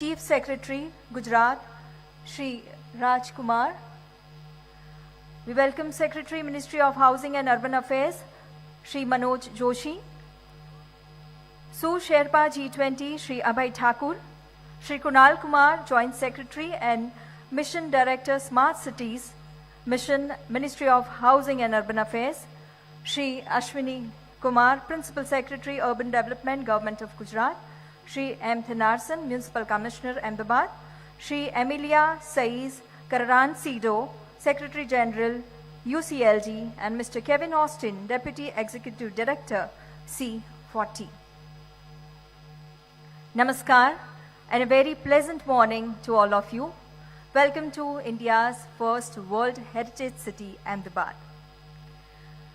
Chief Secretary, Gujarat, Shri Raj Kumar. We welcome Secretary, Ministry of Housing and Urban Affairs, Shri Manoj Joshi. Su Sherpa G20, Shri Abhay Thakur. Shri Kunal Kumar, Joint Secretary and Mission Director, Smart Cities, Mission, Ministry of Housing and Urban Affairs. Shri Ashwini Kumar, Principal Secretary, Urban Development, Government of Gujarat. Shri M. Thinarsan, Municipal Commissioner, Ahmedabad. Shri Emilia Saiz Kararan Sido, Secretary General, UCLG, and Mr. Kevin Austin, Deputy Executive Director, C40. Namaskar and a very pleasant morning to all of you. Welcome to India's first World Heritage City, Ahmedabad.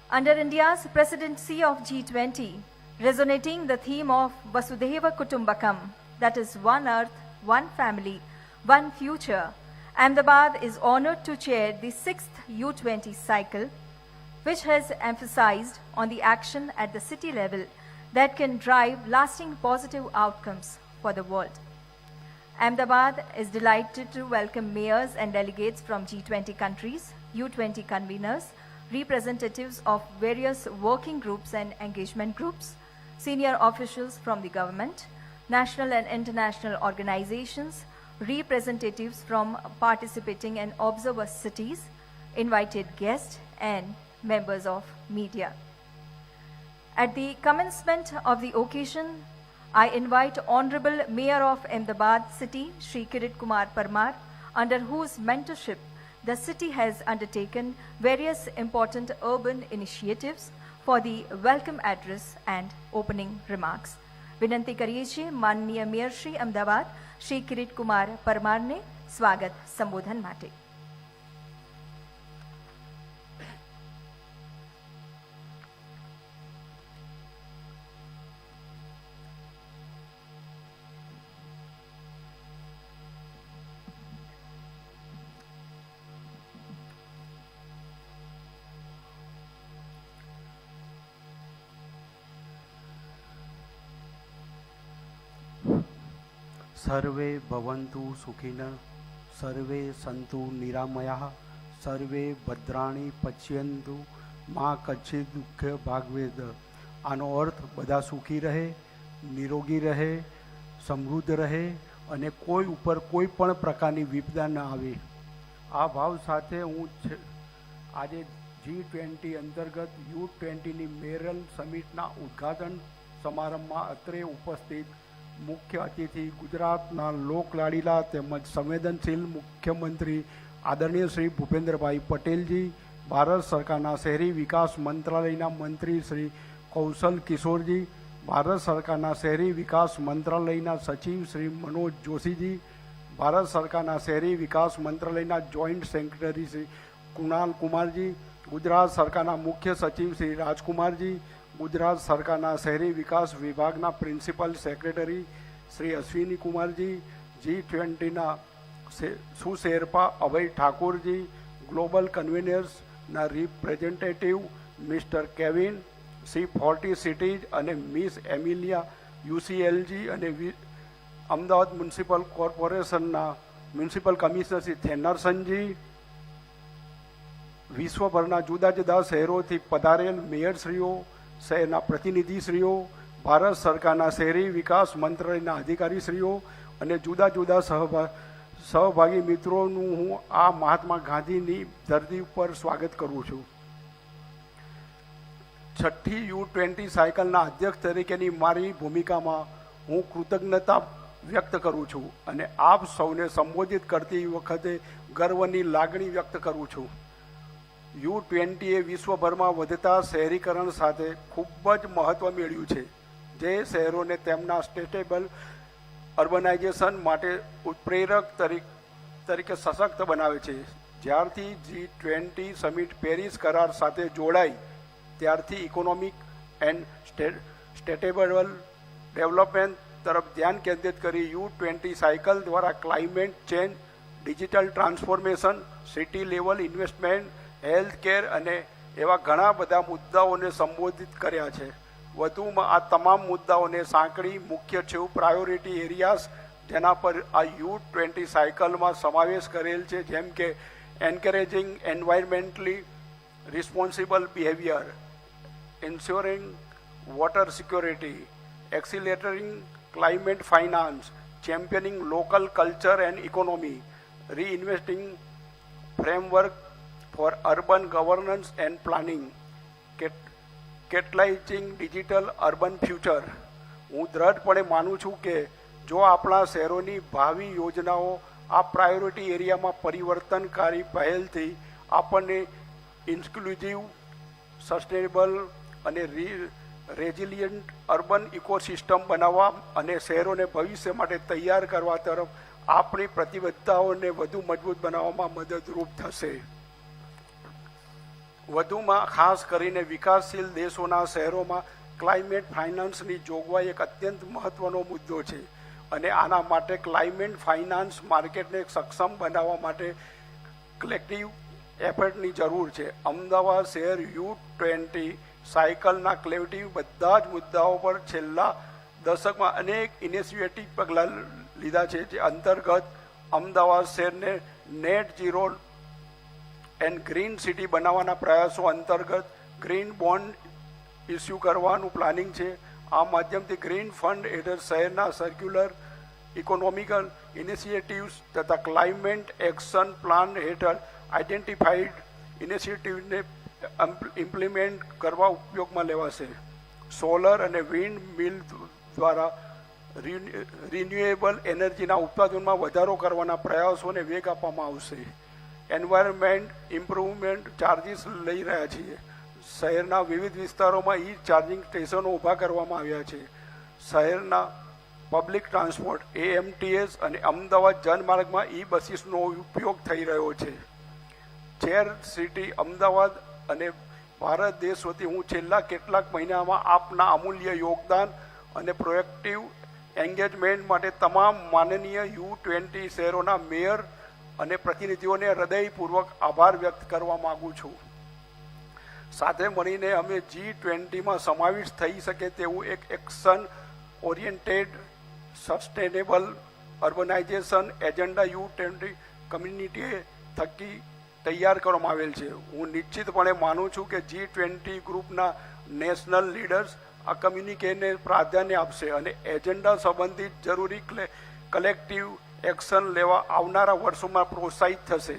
Under India's presidency of G20, resonating the theme of Vasudhaiva Kutumbakam, that is one earth, one family, one future, Ahmedabad is honored to chair the 6th U20 cycle, which has emphasized on the action at the city level that can drive lasting positive outcomes for the world. Ahmedabad is delighted to welcome mayors and delegates from G20 countries, U20 conveners, representatives of various working groups and engagement groups, senior officials from the government, national and international organizations, representatives from participating and observer cities, invited guests, and members of media. At the commencement of the occasion, I invite Honorable Mayor of Ahmedabad City, Shri Kirit Kumar Parmar, under whose mentorship the city has undertaken various important urban initiatives, for the welcome address and opening remarks. विनंती करिए છીએ માનનીય mayor Shri Ahmedabad Shri Kirit Kumar પરમારને સ્વાગત સંબોધન માટે. सर्वे भवन्तु सुखिनः, सर्वे सन्तु निरामयाः, सर्वे भद्राणि पश्यन्तु, માં કચ્છિત દુઃખ ભાગવેદ. આનો અર્થ બધા સુખી રહે, નિરોગી રહે, સમૃદ્ધ રહે અને કોઈ ઉપર કોઈ પણ પ્રકારની વિપદા ન આવે. આ ભાવ સાથે હું આજે G20 અંતર્ગત U20ની મેરલ સમિટના ઉદ્ઘાટન સમારંભમાં અત્રે ઉપસ્થિત મુખ્ય અતિથિ ગુજરાતના લોકલાડીલા તેમજ સંવેદનશીલ મુખ્યમંત્રી આદરણીય શ્રી ભૂપેન્દ્રભાઈ પટેલજી, ભારત સરકારના શહેરી વિકાસ મંત્રાલયના મંત્રી શ્રી કૌશલ કિશોરજી, ભારત સરકારના શહેરી વિકાસ મંત્રાલયના સચિવ શ્રી મનોજ જોશીજી, ભારત સરકારના શહેરી વિકાસ મંત્રાલયના જોઈન્ટ સેક્રેટરી શ્રી કુણાલ કુમારજી, ગુજરાત સરકારના મુખ્ય સચિવ શ્રી રાજકુમારજી, ગુજરાત સરકારના શહેરી વિકાસ વિભાગના પ્રિન્સિપલ સેક્રેટરી શ્રી અશ્વિની કુમારજી, G20ના સુશેરપા અભય ઠાકોરજી, ગ્લોબલ કન્વીનર્સના representative mister Kevin, C40 cities અને મિસ એમિલિયા UCLG અને અમદાવાદ મ્યુનિસિપલ કોર્પોરેશનના મ્યુનિસિપલ કમિશનર શ્રી થેનરસનજી, વિશ્વભરના જુદા જુદા શહેરોથી પધારેલ મેયરશ્રીઓ, શહેરના પ્રતિનિધિશ્રીઓ, ભારત સરકારના શહેરી વિકાસ મંત્રાલયના અધિકારીશ્રીઓ અને જુદા જુદા સહભાગી મિત્રોનું હું આ મહાત્મા ગાંધીની ધરતી ઉપર સ્વાગત કરું છું. છઠ્ઠી U20 સાયકલના અધ્યક્ષ તરીકેની મારી ભૂમિકામાં હું કૃતજ્ઞતા વ્યક્ત કરું છું અને આપ સૌને સંબોધિત કરતી વખતે ગર્વની લાગણી વ્યક્ત કરું છું. U20 એ વિશ્વભરમાં વધતા શહેરીકરણ સાથે ખૂબ જ મહત્ત્વ મેળવ્યું છે, જે શહેરોને તેમના સ્ટેટેબલ અર્બનાઇઝેશન માટે ઉત્પ્રેરક તરીકે સશક્ત બનાવે છે. જ્યારથી G20 સમિટ પેરિસ કરાર સાથે જોડાઈ ત્યારથી ઇકોનોમિક એન્ડ સ્ટેટેબલ ડેવલપમેન્ટ તરફ ધ્યાન કેન્દ્રિત કરી U20 સાયકલ દ્વારા climate change, digital transformation, city level investment, health care અને એવા ઘણા બધા મુદ્દાઓને સંબોધિત કર્યા છે. વધુમાં આ તમામ મુદ્દાઓને સાંકળી મુખ્ય 6 પ્રાયોરિટી એરિયાઝ જેના પર આ U20 સાયકલમાં સમાવેશ કરેલ છે, જેમ કે encouraging environmentally responsible behaviour, ensuring water security, accelerating climate finance, championing local culture and economy, reinvesting framework for urban governance and planning, catalyzing digital urban future. હું દ્રઢપણે માનું છું કે જો આપણા શહેરોની ભાવિ યોજનાઓ આ પ્રાયોરિટી એરિયામાં પરિવર્તનકારી પહેલથી આપણને ઇન્ક્લુઝિવ, સસ્ટેનેબલ અને રેઝિલિયન્ટ અર્બન ઇકોસિસ્ટમ બનાવવા અને શહેરોને ભવિષ્ય માટે તૈયાર કરવા તરફ આપણી પ્રતિબદ્ધતાઓને વધુ મજબૂત બનાવવામાં મદદરૂપ થશે. વધુમાં ખાસ કરીને વિકાસશીલ દેશોના શહેરોમાં ક્લાઇમેટ ફાઇનાન્સની જોગવાઈ એક અત્યંત મહત્વનો મુદ્દો છે અને આના માટે ક્લાઇમેટ ફાઇનાન્સ માર્કેટને સક્ષમ બનાવવા માટે કલેક્ટિવ એફર્ટની જરૂર છે. અમદાવાદ શહેર U20 સાયકલના કલેક્ટિવ બધા જ મુદ્દાઓ પર છેલ્લા દશકમાં અનેક ઇનિશિયેટિવ પગલાં લીધા છે, જે અંતર્ગત અમદાવાદ શહેરને net zero and green city બનાવવાના પ્રયાસો અંતર્ગત ગ્રીન બોન્ડ ઇસ્યુ કરવાનું પ્લાનિંગ છે. આ માધ્યમથી ગ્રીન ફંડ હેઠળ શહેરના સર્ક્યુલર ઇકોનોમિકલ ઇનિશિયેટિવ્સ તથા ક્લાઇમેટ એક્શન પ્લાન હેઠળ આઇડેન્ટિફાઈડ ઇનિશિયેટિવને ઇમ્પ્લિમેન્ટ કરવા ઉપયોગમાં લેવાશે. સોલર અને વિન્ડ મિલ દ્વારા રિન્યુએબલ એનર્જીના ઉત્પાદનમાં વધારો કરવાના પ્રયાસોને વેગ આપવામાં આવશે. એન્વાયરમેન્ટ ઇમ્પ્રુવમેન્ટ ચાર્જિસ લઈ રહ્યા છીએ. શહેરના વિવિધ વિસ્તારોમાં ચાર્જિંગ સ્ટેશનો ઊભા કરવામાં આવ્યા છે. શહેરના પબ્લિક ટ્રાન્સપોર્ટ AMTS અને અમદાવાદ જનમાર્ગમાં બસીસનો ઉપયોગ થઈ રહ્યો છે. ચેર સિટી અમદાવાદ અને ભારત દેશ વતી હું છેલ્લા કેટલાક મહિનામાં આપના અમૂલ્ય યોગદાન અને પ્રોએક્ટિવ એન્ગેજમેન્ટ માટે તમામ માનનીય U20 શહેરોના મેયર અને પ્રતિનિધિઓને હૃદયપૂર્વક આભાર વ્યક્ત કરવા માગું છું. સાથે મળીને અમે G20માં સમાવિષ્ટ થઈ શકે તેવું એક action oriented sustainable urbanisation agenda U20 community થકી તૈયાર કરવામાં આવેલ છે. હું નિશ્ચિતપણે માનું છું કે G20 ગ્રુપના નેશનલ લીડર્સ આ કમ્યુનિકેને પ્રાધાન્ય આપશે અને એજન્ડા સંબંધિત જરૂરી કલેક્ટિવ એક્શન લેવા આવનારા વર્ષોમાં પ્રોત્સાહિત થશે.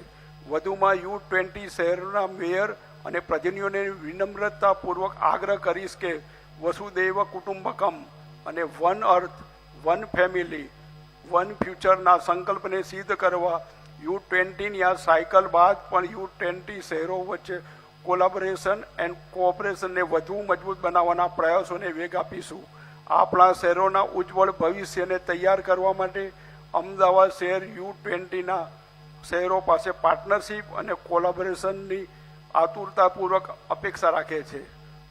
વધુમાં U20 શહેરના મેયર અને પ્રતિનિધિઓને વિનમ્રતાપૂર્વક આગ્રહ કરીશ કે વસુદૈવ કુટુંબકમ અને one earth, one family, one ફ્યુચરના સંકલ્પને સિદ્ધ કરવા U20ની આ સાયકલ બાદ પણ U20 શહેરો વચ્ચે કોલાબોરેશન એન્ડ કોઓપરેશનને વધુ મજબૂત બનાવવાના પ્રયાસોને વેગ આપીશું. આપણા શહેરોના ઉજ્જવળ ભવિષ્યને તૈયાર કરવા માટે અમદાવાદ શહેર U20ના શહેરો પાસે પાર્ટનરશિપ અને કોલાબોરેશનની આતુરતાપૂર્વક અપેક્ષા રાખે છે.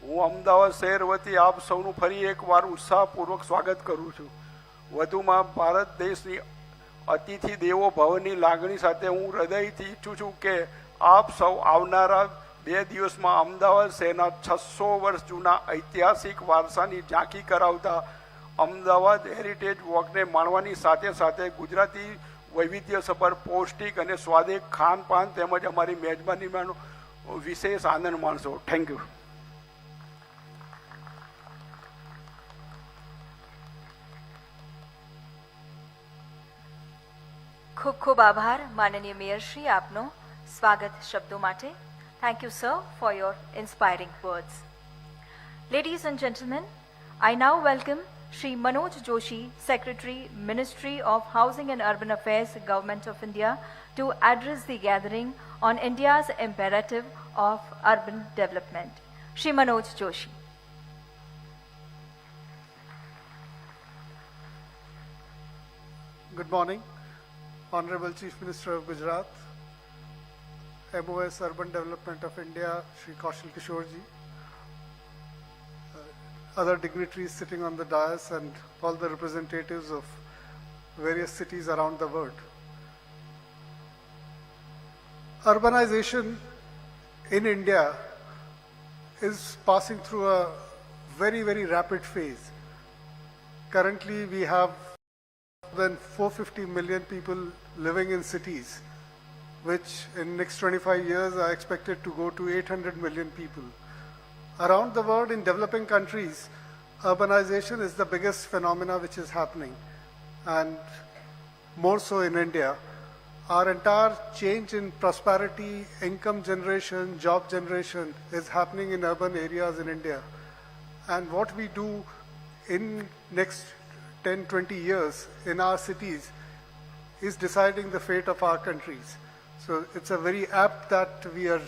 હું અમદાવાદ શહેર વતી આપ સૌનું ફરી એકવાર ઉત્સાહપૂર્વક સ્વાગત કરું છું. વધુમાં ભારત દેશની અતિથિ દેવો ભવની લાગણી સાથે હું હૃદયથી ઈચ્છું છું કે આપ સૌ આવનારા 2 દિવસમાં અમદાવાદ શહેરના 600 વર્ષ જૂના ઐતિહાસિક વારસાની ઝાંખી કરાવતા અમદાવાદ હેરિટેજ વોકને માણવાની સાથે સાથે ગુજરાતી વૈવિધ્યસભર પૌષ્ટિક અને સ્વાદિક ખાનપાન તેમજ અમારી મેજબાનીમાંનો વિશેષ આનંદ માણશો. Thank you. ખૂબ ખૂબ આભાર માનનીય મેયરશ્રી આપનો સ્વાગત શબ્દો માટે. Thank you, sir, for your inspiring words. Ladies and gentlemen, I now welcome Shri Manoj Joshi, Secretary, Ministry of Housing and Urban Affairs, Government of India, to address the gathering on India's imperative of urban development. Shri Manoj Joshi. Good morning, Honorable Chief Minister of Gujarat, MOS Urban Development of India, Shri Kaushal Kishore ji, other dignitaries sitting on the dais and all the representatives of various cities around the world. Urbanization in India is passing through a very, very rapid phase. Currently, we have than 450 million people living in cities, which in next 25 years are expected to go to 800 million people. Around the world in developing countries, urbanization is the biggest phenomena which is happening, and more so in India. Our entire change in prosperity, income generation, job generation is happening in urban areas in India. And what we do in next 10, 20 years in our cities is deciding the fate of our countries. So it's a very apt that we are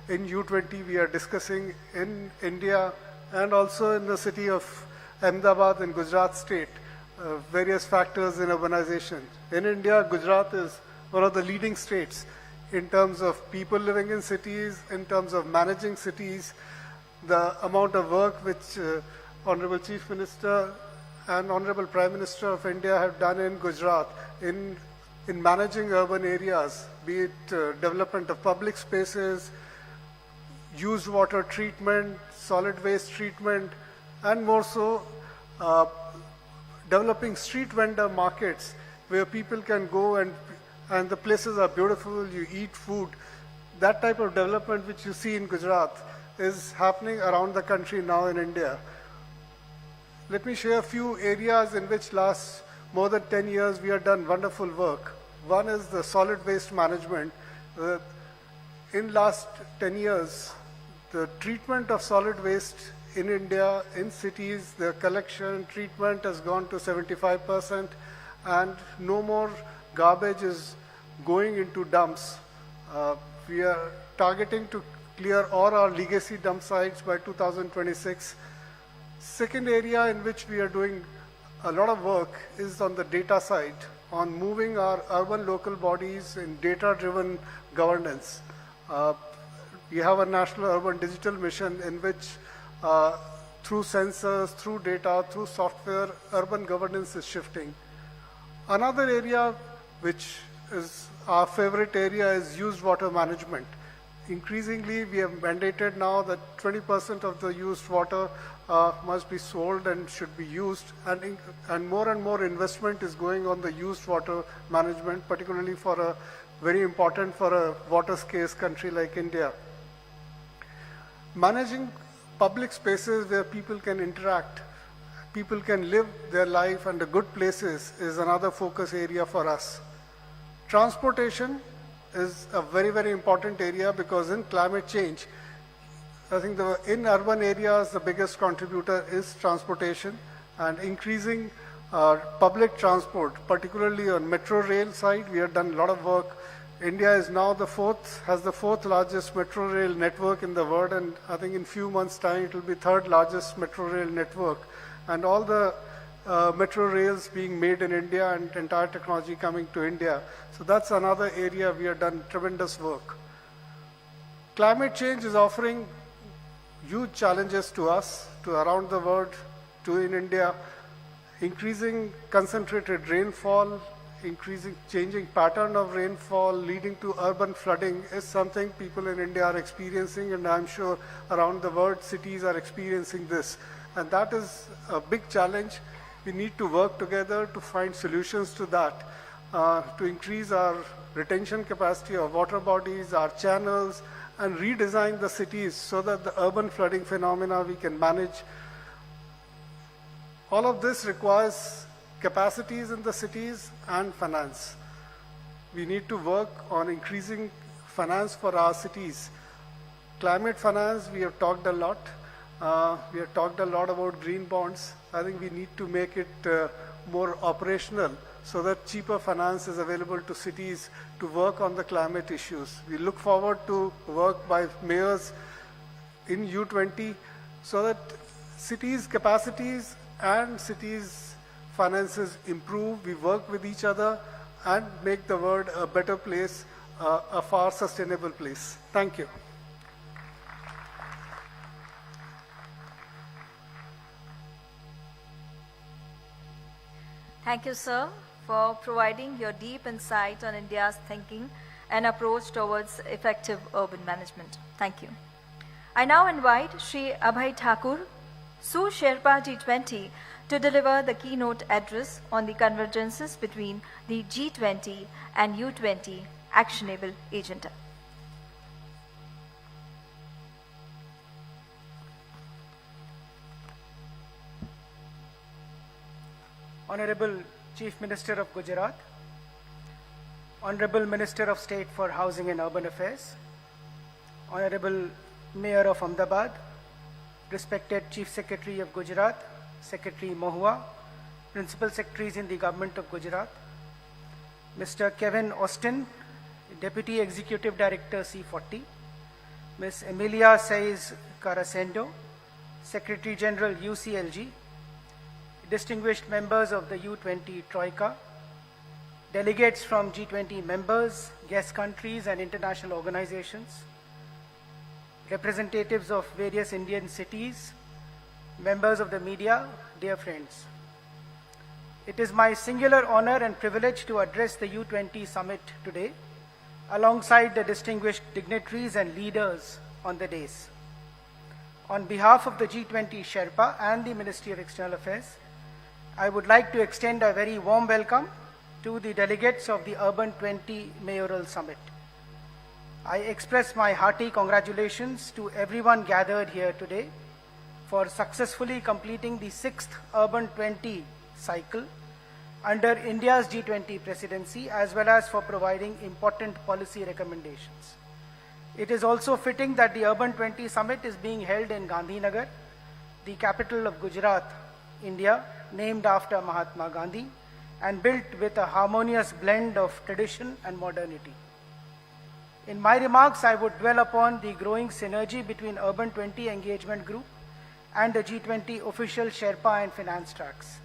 in U20, we are discussing in India and also in the city of Ahmedabad in Gujarat state, various factors in urbanization. In India, Gujarat is one of the leading states in terms of people living in cities, in terms of managing cities, the amount of work which Honorable Chief Minister and Honorable Prime Minister of India have done in Gujarat in managing urban areas, be it development of public spaces, used water treatment, solid waste treatment, and more so developing street vendor markets where people can go and the places are beautiful, you eat food. That type of development which you see in Gujarat is happening around the country now in India. Let me share a few areas in which last more than 10 years we have done wonderful work. One is the solid waste management. In last 10 years, the treatment of solid waste in India, in cities, the collection, treatment has gone to 75%, and no more garbage is going into dumps. We are targeting to clear all our legacy dump sites by 2026. Second area in which we are doing a lot of work is on the data side, on moving our urban local bodies in data-driven governance. We have a national urban digital mission in which through sensors, through data, through software, urban governance is shifting. Another area which is our favorite area is used water management. Increasingly, we have mandated now that 20% of the used water must be sold and should be used, and more investment is going on the used water management, particularly for a very important for a water scarce country like India. Managing public spaces where people can interact, people can live their life under good places is another focus area for us. Transportation is a very, very important area because in climate change, I think in urban areas, the biggest contributor is transportation, and increasing public transport, particularly on metro rail side. We have done a lot of work. India is now has the fourth largest metro rail network in the world, and I think in few months' time it will be third largest metro rail network. And all the metro rails being made in India and entire technology coming to India. So that's another area we have done tremendous work. Climate change is offering huge challenges to us, to around the world, to in India. Increasing concentrated rainfall, changing pattern of rainfall leading to urban flooding is something people in India are experiencing, and I'm sure around the world cities are experiencing this. And that is a big challenge. We need to work together to find solutions to that, to increase our retention capacity of water bodies, our channels, and redesign the cities so that the urban flooding phenomena we can manage. All of this requires capacities in the cities and finance. We need to work on increasing finance for our cities. Climate finance, we have talked a lot. We have talked a lot about green bonds. I think we need to make it more operational so that cheaper finance is available to cities to work on the climate issues. We look forward to work by mayors in U20 so that cities' capacities and cities' finances improve. We work with each other and make the world a better place, a far sustainable place. Thank you. Thank you, sir, for providing your deep insight on India's thinking and approach towards effective urban management. Thank you. I now invite Shri Abhay Thakur, Su Sherpa G20, to deliver the keynote address on the convergences between the G20 and U20 actionable agenda. Honorable Chief Minister of Gujarat, Honorable Minister of State for Housing and Urban Affairs, Honorable Mayor of Ahmedabad, respected Chief Secretary of Gujarat, Secretary Mohua, Principal Secretaries in the Government of Gujarat, Mr. Kevin Austin, Deputy Executive Director C40, Ms. Emilia Saiz Carasendo, Secretary General UCLG, distinguished members of the U20 Troika, delegates from G20 members, guest countries and international organizations, representatives of various Indian cities, members of the media, dear friends. It is my singular honor and privilege to address the U20 summit today, alongside the distinguished dignitaries and leaders on the dais. On behalf of the G20 Sherpa and the Ministry of External Affairs, I would like to extend a very warm welcome to the delegates of the Urban 20 Mayoral Summit. I express my hearty congratulations to everyone gathered here today for successfully completing the 6th Urban 20 cycle under India's G20 presidency, as well as for providing important policy recommendations. It is also fitting that the Urban 20 Summit is being held in Gandhinagar, the capital of Gujarat, India, named after Mahatma Gandhi, and built with a harmonious blend of tradition and modernity. In my remarks, I would dwell upon the growing synergy between Urban 20 Engagement Group and the G20 official Sherpa and finance tracks.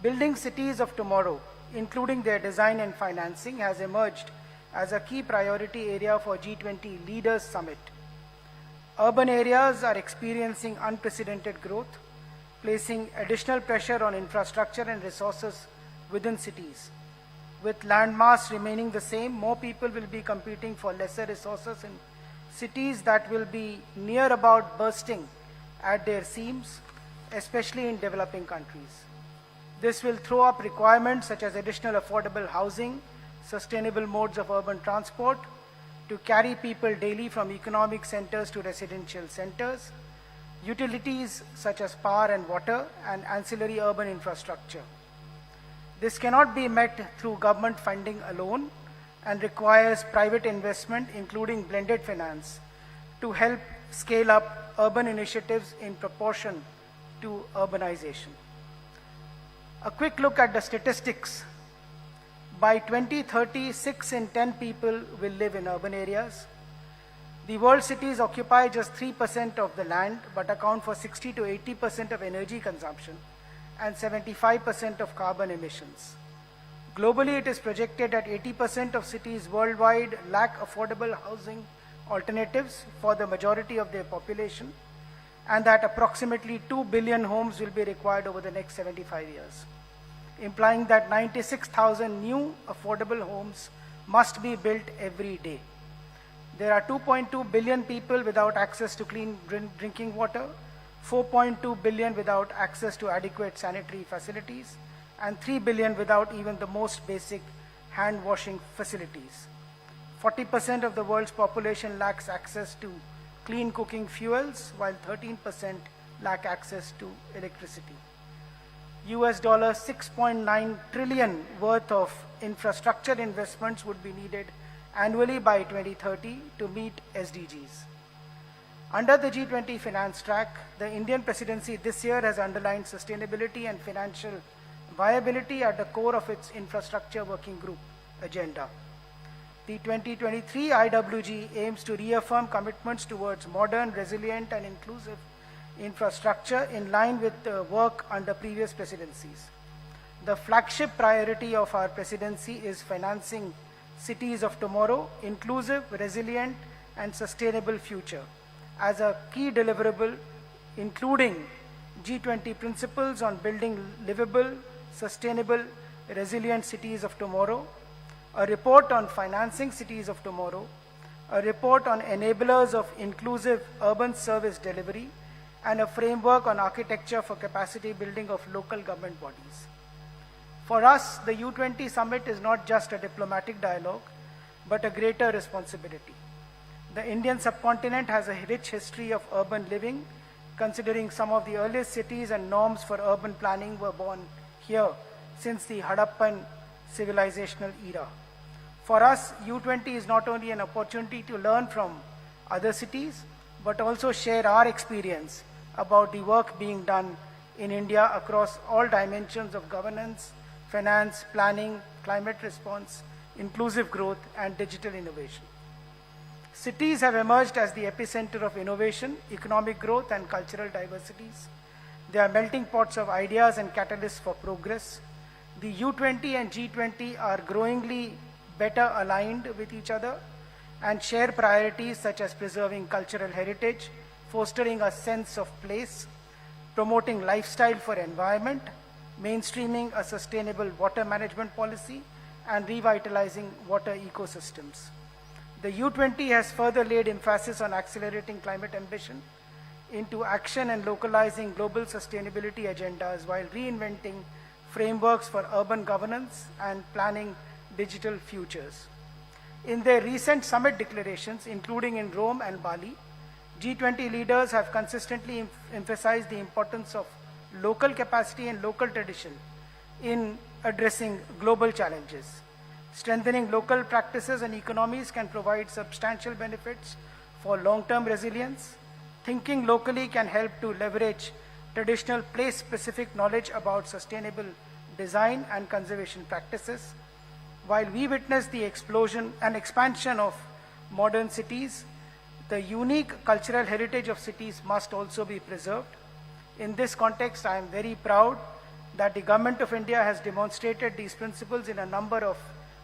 Building cities of tomorrow, including their design and financing, has emerged as a key priority area for G20 Leaders Summit. Urban areas are experiencing unprecedented growth, placing additional pressure on infrastructure and resources within cities. With land mass remaining the same, more people will be competing for lesser resources in cities that will be near about bursting at their seams, especially in developing countries. This will throw up requirements such as additional affordable housing, sustainable modes of urban transport to carry people daily from economic centers to residential centers, utilities such as power and water, and ancillary urban infrastructure. This cannot be met through government funding alone and requires private investment, including blended finance, to help scale up urban initiatives in proportion to urbanization. A quick look at the statistics. By 2030, 6 in 10 people will live in urban areas. The world cities occupy just 3% of the land, but account for 60 to 80% of energy consumption and 75% of carbon emissions. Globally, it is projected that 80% of cities worldwide lack affordable housing alternatives for the majority of their population, and that approximately 2 billion homes will be required over the next 75 years, implying that 96,000 new affordable homes must be built every day. There are 2.2 billion people without access to clean drinking water, 4.2 billion without access to adequate sanitary facilities, and 3 billion without even the most basic hand washing facilities. 40% of the world's population lacks access to clean cooking fuels, while 13% lack access to electricity. US $6.9 trillion worth of infrastructure investments would be needed annually by 2030 to meet SDGs. Under the G20 finance track, the Indian presidency this year has underlined sustainability and financial viability at the core of its infrastructure working group agenda. The 2023 IWG aims to reaffirm commitments towards modern, resilient, and inclusive infrastructure in line with the work under previous presidencies. The flagship priority of our presidency is financing cities of tomorrow, inclusive, resilient, and sustainable future, as a key deliverable, including G20 principles on building livable, sustainable, resilient cities of tomorrow, a report on financing cities of tomorrow, a report on enablers of inclusive urban service delivery, and a framework on architecture for capacity building of local government bodies. For us, the U20 summit is not just a diplomatic dialogue, but a greater responsibility. The Indian subcontinent has a rich history of urban living, considering some of the earliest cities and norms for urban planning were born here since the Harappan civilizational era. For us, U20 is not only an opportunity to learn from other cities, but also share our experience about the work being done in India across all dimensions of governance, finance, planning, climate response, inclusive growth, and digital innovation. Cities have emerged as the epicenter of innovation, economic growth, and cultural diversities. They are melting pots of ideas and catalysts for progress. The U20 and G20 are growingly better aligned with each other and share priorities such as preserving cultural heritage, fostering a sense of place, promoting lifestyle for environment, mainstreaming a sustainable water management policy, and revitalizing water ecosystems. The U20 has further laid emphasis on accelerating climate ambition into action and localizing global sustainability agendas while reinventing frameworks for urban governance and planning digital futures. In their recent summit declarations, including in Rome and Bali, G20 leaders have consistently emphasized the importance of local capacity and local tradition in addressing global challenges. Strengthening local practices and economies can provide substantial benefits for long-term resilience. Thinking locally can help to leverage traditional place-specific knowledge about sustainable design and conservation practices. While we witness the explosion and expansion of modern cities, the unique cultural heritage of cities must also be preserved. In this context, I am very proud that the Government of India has demonstrated these principles in a number of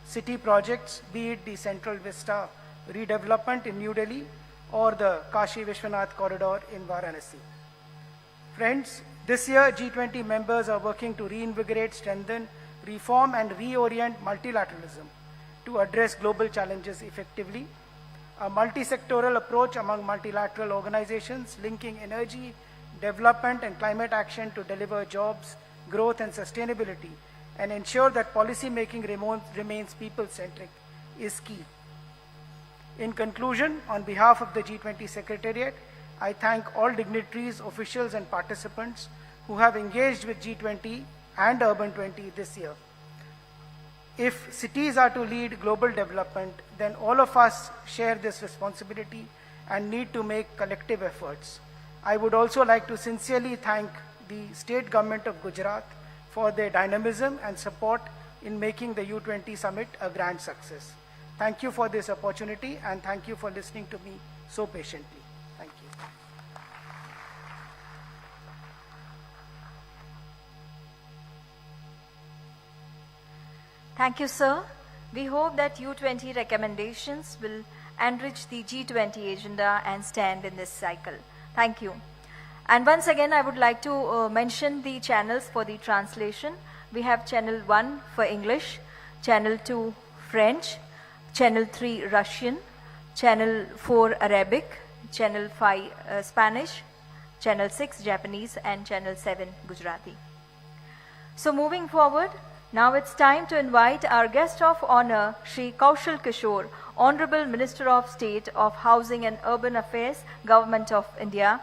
city projects, be it the Central Vista redevelopment in New Delhi or the Kashi Vishwanath corridor in Varanasi. Friends, this year G20 members are working to reinvigorate, strengthen, reform and reorient multilateralism to address global challenges effectively. A multi-sectoral approach among multilateral organizations linking energy, development and climate action to deliver jobs, growth and sustainability and ensure that policy making remains people-centric is key. In conclusion, on behalf of the G20 Secretariat, I thank all dignitaries, officials and participants who have engaged with G20 and Urban 20 this year. If cities are to lead global development, then all of us share this responsibility and need to make collective efforts. I would also like to sincerely thank the State Government of Gujarat for their dynamism and support in making the U20 summit a grand success. Thank you for this opportunity and thank you for listening to me so patiently. Thank you. Thank you, sir. We hope that U20 recommendations will enrich the G20 agenda and stand in this cycle. Thank you. And once again, I would like to mention the channels for the translation. We have channel 1 for English, channel 2 French, channel 3 Russian, channel 4 Arabic, channel 5 Spanish, channel 6 Japanese, and channel 7 Gujarati. So moving forward, now it's time to invite our guest of honor, Shri Kaushal Kishore, Honorable Minister of State of Housing and Urban Affairs, Government of India,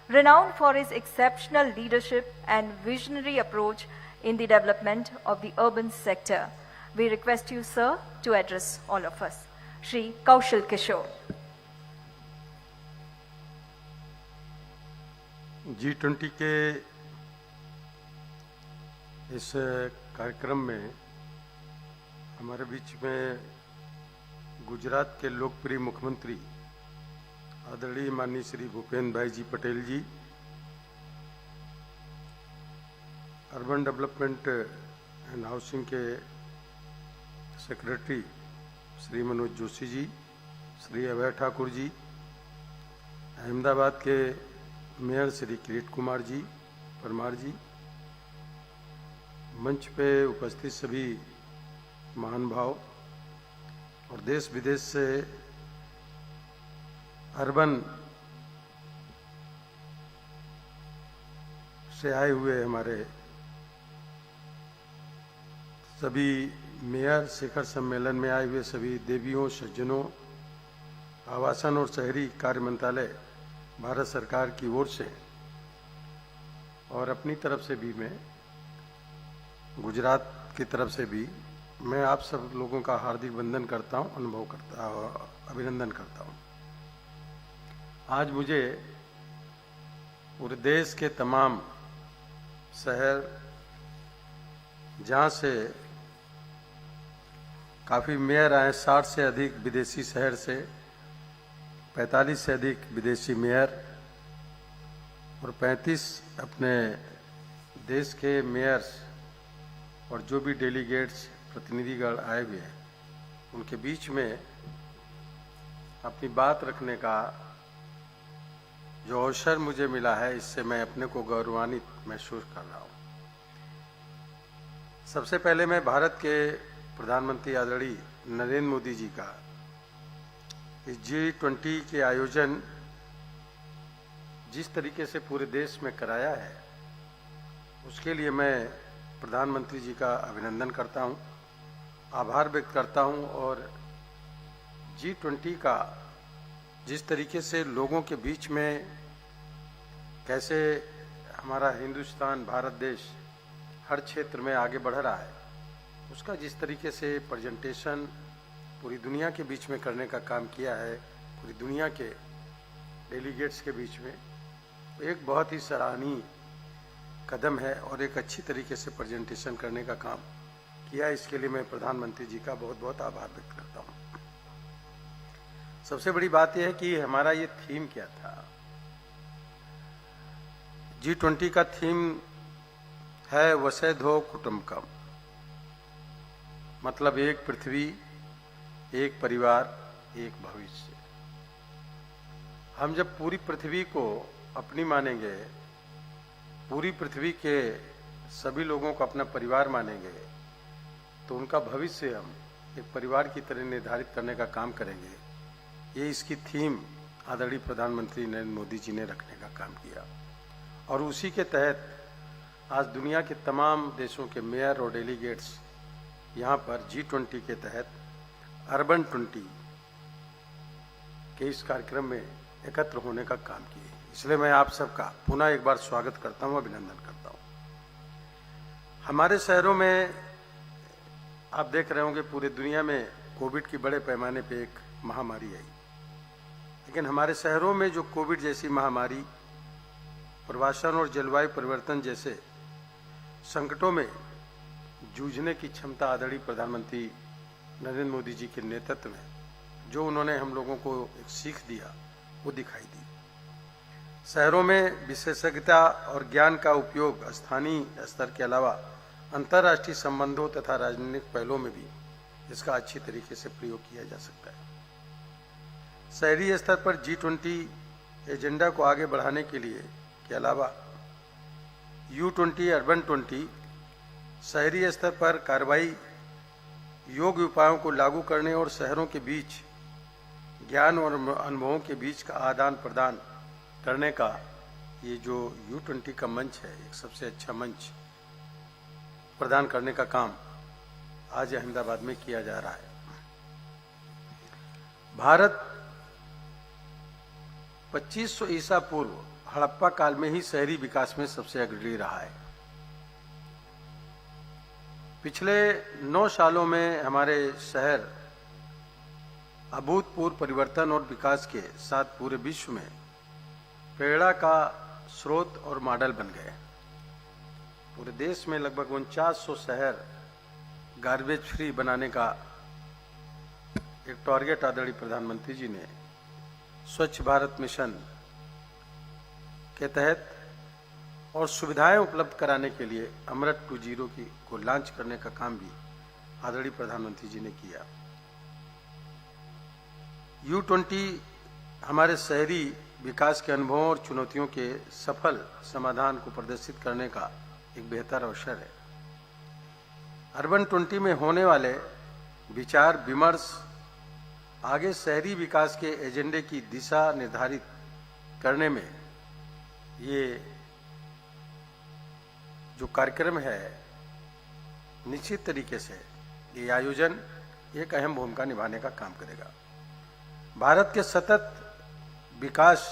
renowned for his exceptional leadership and visionary approach in the development of the urban sector. We request you, sir, to address all of us. Shri Kaushal Kishore. G20 के इस कार्यक्रम में हमारे बीच में गुजरात के लोकप्रिय मुख्यमंत्री आदरणीय माननीय श्री भूपेन्द्र भाई जी पटेल जी, अर्बन डेवलपमेंट एंड हाउसिंग के सेक्रेटरी श्री मनोज जोशी जी, श्री अभय ठाकुर जी, अहमदाबाद के मेयर श्री किरीट कुमार जी परमार जी, मंच पे उपस्थित सभी महान भाव और देश विदेश से अर्बन से आए हुए हमारे सभी मेयर, शिखर सम्मेलन में आए हुए सभी देवियों, सज्जनों, आवासन और शहरी कार्य मंत्रालय भारत सरकार की ओर से और अपनी तरफ से भी मैं, गुजरात की तरफ से भी मैं आप सब लोगों का हार्दिक वंदन करता हूं, अभिनंदन करता हूं। आज मुझे पूरे देश के तमाम शहर, जहां से काफ़ी मेयर आए, 60 से अधिक विदेशी शहर से, 45 से अधिक विदेशी मेयर और 35 अपने देश के मेयर्स और जो भी डेलीगेट्स, प्रतिनिधिगण आए हुए हैं, उनके बीच में अपनी बात रखने का जो अवसर मुझे मिला है, इससे मैं अपने को गौरवान्वित महसूस कर रहा हूँ। सबसे पहले मैं भारत के प्रधानमंत्री आदरणीय नरेंद्र मोदी जी का इस G20 के आयोजन जिस तरीके से पूरे देश में कराया है, उसके लिए मैं प्रधानमंत्री जी का अभिनंदन करता हूं, आभार व्यक्त करता हूं। और G20 का जिस तरीके से लोगों के बीच में कैसे हमारा हिंदुस्तान, भारत देश हर क्षेत्र में आगे बढ़ रहा है, उसका जिस तरीके से प्रेजेंटेशन पूरी दुनिया के बीच में करने का काम किया है, पूरी दुनिया के डेलीगेट्स के बीच में, एक बहुत ही सराहनीय कदम है और एक अच्छी तरीके से प्रेजेंटेशन करने का काम किया। इसके लिए मैं प्रधानमंत्री जी का बहुत बहुत आभार व्यक्त करता हूँ। सबसे बड़ी बात यह है कि हमारा ये थीम क्या था। G20 का थीम है वसुधैव कुटुंबकम, मतलब एक पृथ्वी, एक परिवार, एक भविष्य। हम जब पूरी पृथ्वी को अपनी मानेंगे, पूरी पृथ्वी के सभी लोगों को अपना परिवार मानेंगे, तो उनका भविष्य हम एक परिवार की तरह निर्धारित करने का काम करेंगे। ये इसकी थीम आदरणीय प्रधानमंत्री नरेंद्र मोदी जी ने रखने का काम किया और उसी के तहत आज दुनिया के तमाम देशों के मेयर और डेलीगेट्स यहाँ पर G20 के तहत अर्बन 20 के इस कार्यक्रम में एकत्र होने का काम किए। इसलिए मैं आप सबका पुनः एक बार स्वागत करता हूँ, अभिनंदन करता हूँ। हमारे शहरों में आप देख रहे होंगे पूरे दुनिया में कोविड की बड़े पैमाने पे एक महामारी आई, लेकिन हमारे शहरों में जो कोविड जैसी महामारी, प्रवासन और जलवायु परिवर्तन जैसे संकटों में जूझने की क्षमता आदरणीय प्रधानमंत्री नरेंद्र मोदी जी के नेतृत्व में जो उन्होंने हम लोगों को एक सीख दिया, वो दिखाई दी। शहरों में विशेषज्ञता और ज्ञान का उपयोग स्थानीय स्तर के अलावा अंतर्राष्ट्रीय संबंधों तथा राजनीतिक पहलों में भी इसका अच्छी तरीके से प्रयोग किया जा सकता है। शहरी स्तर पर G20 एजेंडा को आगे बढ़ाने के लिए के अलावा U20 अर्बन 20 शहरी स्तर पर कार्रवाई योग्य उपायों को लागू करने और शहरों के बीच ज्ञान और अनुभवों के बीच का आदान प्रदान करने का ये जो U20 का मंच है, एक सबसे अच्छा मंच प्रदान करने का काम आज अहमदाबाद में किया जा रहा है। भारत 2500 ईसा पूर्व हड़प्पा काल में ही शहरी विकास में सबसे अग्रणी रहा है। पिछले 9 सालों में हमारे शहर अभूतपूर्व परिवर्तन और विकास के साथ पूरे विश्व में प्रेरणा का स्रोत और मॉडल बन गए। पूरे देश में लगभग 4900 शहर गार्बेज फ्री बनाने का एक टारगेट आदरणीय प्रधानमंत्री जी ने स्वच्छ भारत मिशन के तहत और सुविधाएं उपलब्ध कराने के लिए अमृत 2.0 को लॉन्च करने का काम भी आदरणीय प्रधानमंत्री जी ने किया। U20 हमारे शहरी विकास के अनुभवों और चुनौतियों के सफल समाधान को प्रदर्शित करने का एक बेहतर अवसर है। अर्बन 20 में होने वाले विचार विमर्श आगे शहरी विकास के एजेंडे की दिशा निर्धारित करने में ये जो कार्यक्रम है, निश्चित तरीके से ये आयोजन एक अहम भूमिका निभाने का काम करेगा। भारत के सतत विकास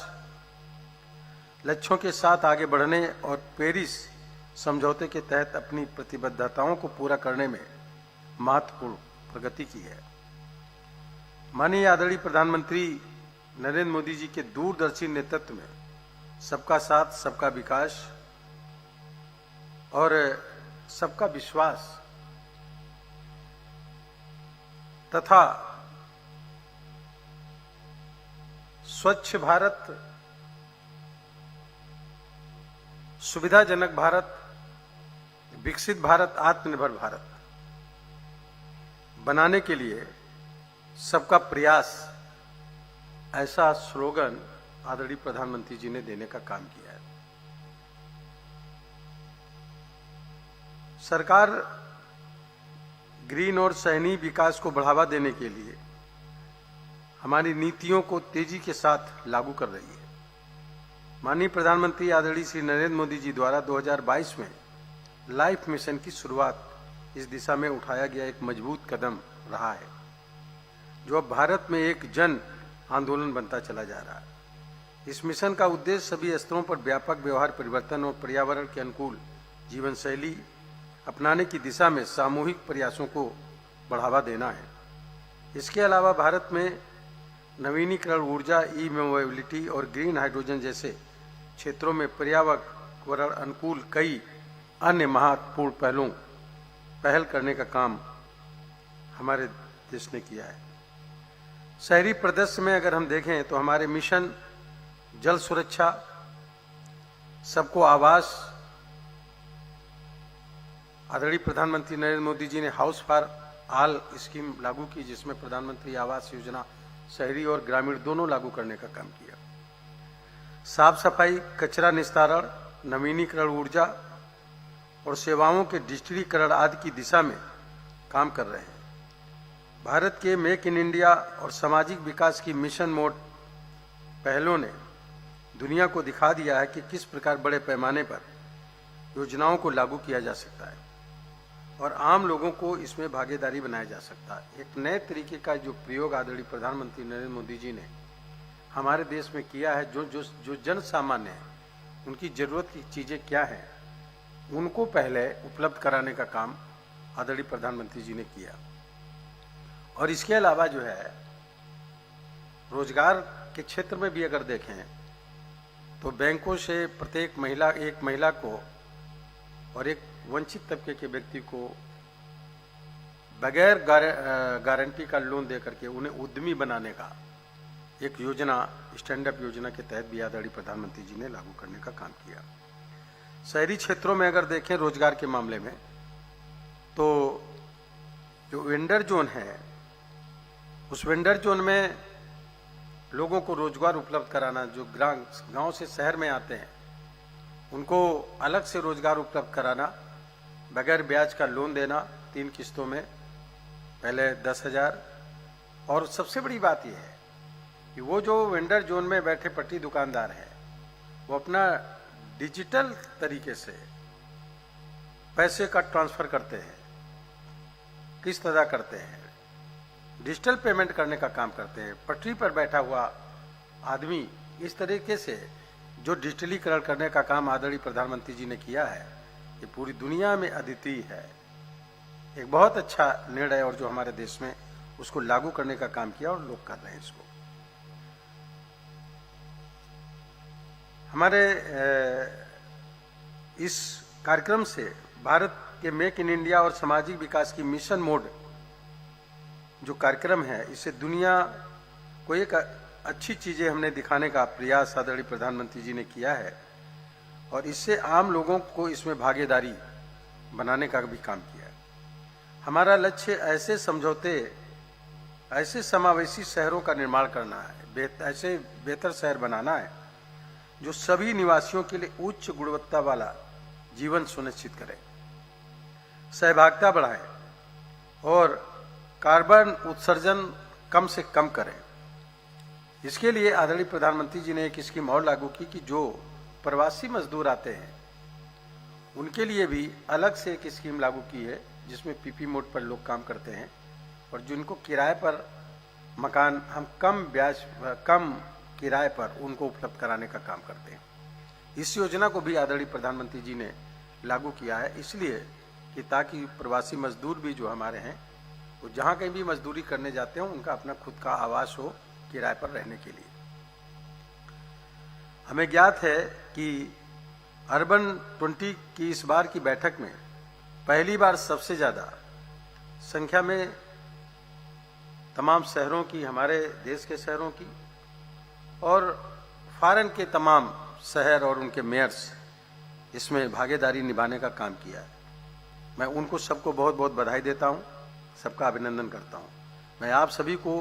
लक्ष्यों के साथ आगे बढ़ने और पेरिस समझौते के तहत अपनी प्रतिबद्धताओं को पूरा करने में महत्वपूर्ण प्रगति की है। माननीय आदरणीय प्रधानमंत्री नरेंद्र मोदी जी के दूरदर्शी नेतृत्व में सबका साथ, सबका विकास और सबका विश्वास तथा स्वच्छ भारत, सुविधाजनक भारत, विकसित भारत, आत्मनिर्भर भारत बनाने के लिए सबका प्रयास, ऐसा स्लोगन आदरणीय प्रधानमंत्री जी ने देने का काम किया है। सरकार ग्रीन और शहरी विकास को बढ़ावा देने के लिए हमारी नीतियों को तेजी के साथ लागू कर रही है। माननीय प्रधानमंत्री आदरणीय श्री नरेंद्र मोदी जी द्वारा 2022 में लाइफ मिशन की शुरुआत इस दिशा में उठाया गया एक मजबूत कदम रहा है, जो अब भारत में एक जन आंदोलन बनता चला जा रहा है। इस मिशन का उद्देश्य सभी स्तरों पर व्यापक व्यवहार परिवर्तन और पर्यावरण के अनुकूल जीवन शैली अपनाने की दिशा में सामूहिक प्रयासों को बढ़ावा देना है। इसके अलावा भारत में नवीनीकरण ऊर्जा, ई मोबिलिटी और ग्रीन हाइड्रोजन जैसे क्षेत्रों में पर्यावरण अनुकूल कई अन्य महत्वपूर्ण पहल करने का काम हमारे देश ने किया है। शहरी परिदृश्य में अगर हम देखें तो हमारे मिशन जल सुरक्षा, सबको आवास, आदरणीय प्रधानमंत्री नरेंद्र मोदी जी ने हाउस फॉर ऑल स्कीम लागू की, जिसमें प्रधानमंत्री आवास योजना शहरी और ग्रामीण दोनों लागू करने का काम किया। साफ सफाई, कचरा निस्तारण, नवीनीकरण ऊर्जा और सेवाओं के डिजिटलीकरण आदि की दिशा में काम कर रहे हैं। भारत के मेक इन इंडिया और सामाजिक विकास की मिशन मोड पहलों ने दुनिया को दिखा दिया है कि किस प्रकार बड़े पैमाने पर योजनाओं को लागू किया जा सकता है और आम लोगों को इसमें भागीदारी बनाया जा सकता है। एक नए तरीके का जो प्रयोग आदरणीय प्रधानमंत्री नरेंद्र मोदी जी ने हमारे देश में किया है, जो जन सामान्य है, उनकी जरूरत की चीजें क्या हैं, उनको पहले उपलब्ध कराने का काम आदरणीय प्रधानमंत्री जी ने किया। और इसके अलावा जो है रोजगार के क्षेत्र में भी अगर देखें तो बैंकों से प्रत्येक एक महिला को और एक वंचित तबके के व्यक्ति को बगैर गारंटी का लोन दे करके उन्हें उद्यमी बनाने का एक योजना, स्टैंड अप योजना के तहत भी आदरणीय प्रधानमंत्री जी ने लागू करने का काम किया। शहरी क्षेत्रों में अगर देखें रोजगार के मामले में तो जो वेंडर जोन है, उस वेंडर जोन में लोगों को रोजगार उपलब्ध कराना, जो गांव से शहर में आते हैं उनको अलग से रोजगार उपलब्ध कराना, बगैर ब्याज का लोन देना 3 किस्तों में, पहले 10,000। और सबसे बड़ी बात यह है कि वो जो वेंडर जोन में बैठे पट्टी दुकानदार हैं वो अपना डिजिटल तरीके से पैसे का ट्रांसफर करते हैं, किस्त अदा करते हैं, डिजिटल पेमेंट करने का काम करते हैं। पटरी पर बैठा हुआ आदमी इस तरीके से जो डिजिटलीकरण करने का काम आदरणीय प्रधानमंत्री जी ने किया है, ये पूरी दुनिया में अद्वितीय है। एक बहुत अच्छा निर्णय और जो हमारे देश में उसको लागू करने का काम किया और लोग कर रहे हैं इसको। हमारे इस कार्यक्रम से भारत के मेक इन इंडिया और सामाजिक विकास की मिशन मोड जो कार्यक्रम है, इससे दुनिया को एक अच्छी चीजें हमने दिखाने का प्रयास आदरणीय प्रधानमंत्री जी ने किया है और इससे आम लोगों को इसमें भागीदारी बनाने का भी काम किया है। हमारा लक्ष्य ऐसे समझौते, ऐसे समावेशी शहरों का निर्माण करना है, ऐसे बेहतर शहर बनाना है जो सभी निवासियों के लिए उच्च गुणवत्ता वाला जीवन सुनिश्चित करे, सहभागिता बढ़ाए और कार्बन उत्सर्जन कम से कम करें। इसके लिए आदरणीय प्रधानमंत्री जी ने एक स्कीम और लागू की कि जो प्रवासी मजदूर आते हैं उनके लिए भी अलग से एक स्कीम लागू की है जिसमें पीपी मोड पर लोग काम करते हैं और जिनको किराए पर मकान हम कम किराए पर उनको उपलब्ध कराने का काम करते हैं। इस योजना को भी आदरणीय प्रधानमंत्री जी ने लागू किया है इसलिए कि ताकि प्रवासी मजदूर भी जो हमारे हैं वो जहाँ कहीं भी मजदूरी करने जाते हैं उनका अपना खुद का आवास हो किराए पर रहने के लिए। हमें ज्ञात है कि अर्बन 20 की इस बार की बैठक में पहली बार सबसे ज़्यादा संख्या में तमाम शहरों की, हमारे देश के शहरों की और फॉरेन के तमाम शहर और उनके मेयर्स इसमें भागीदारी निभाने का काम किया है। मैं उनको सबको बहुत बहुत बधाई देता हूं, सबका अभिनंदन करता हूं। मैं आप सभी को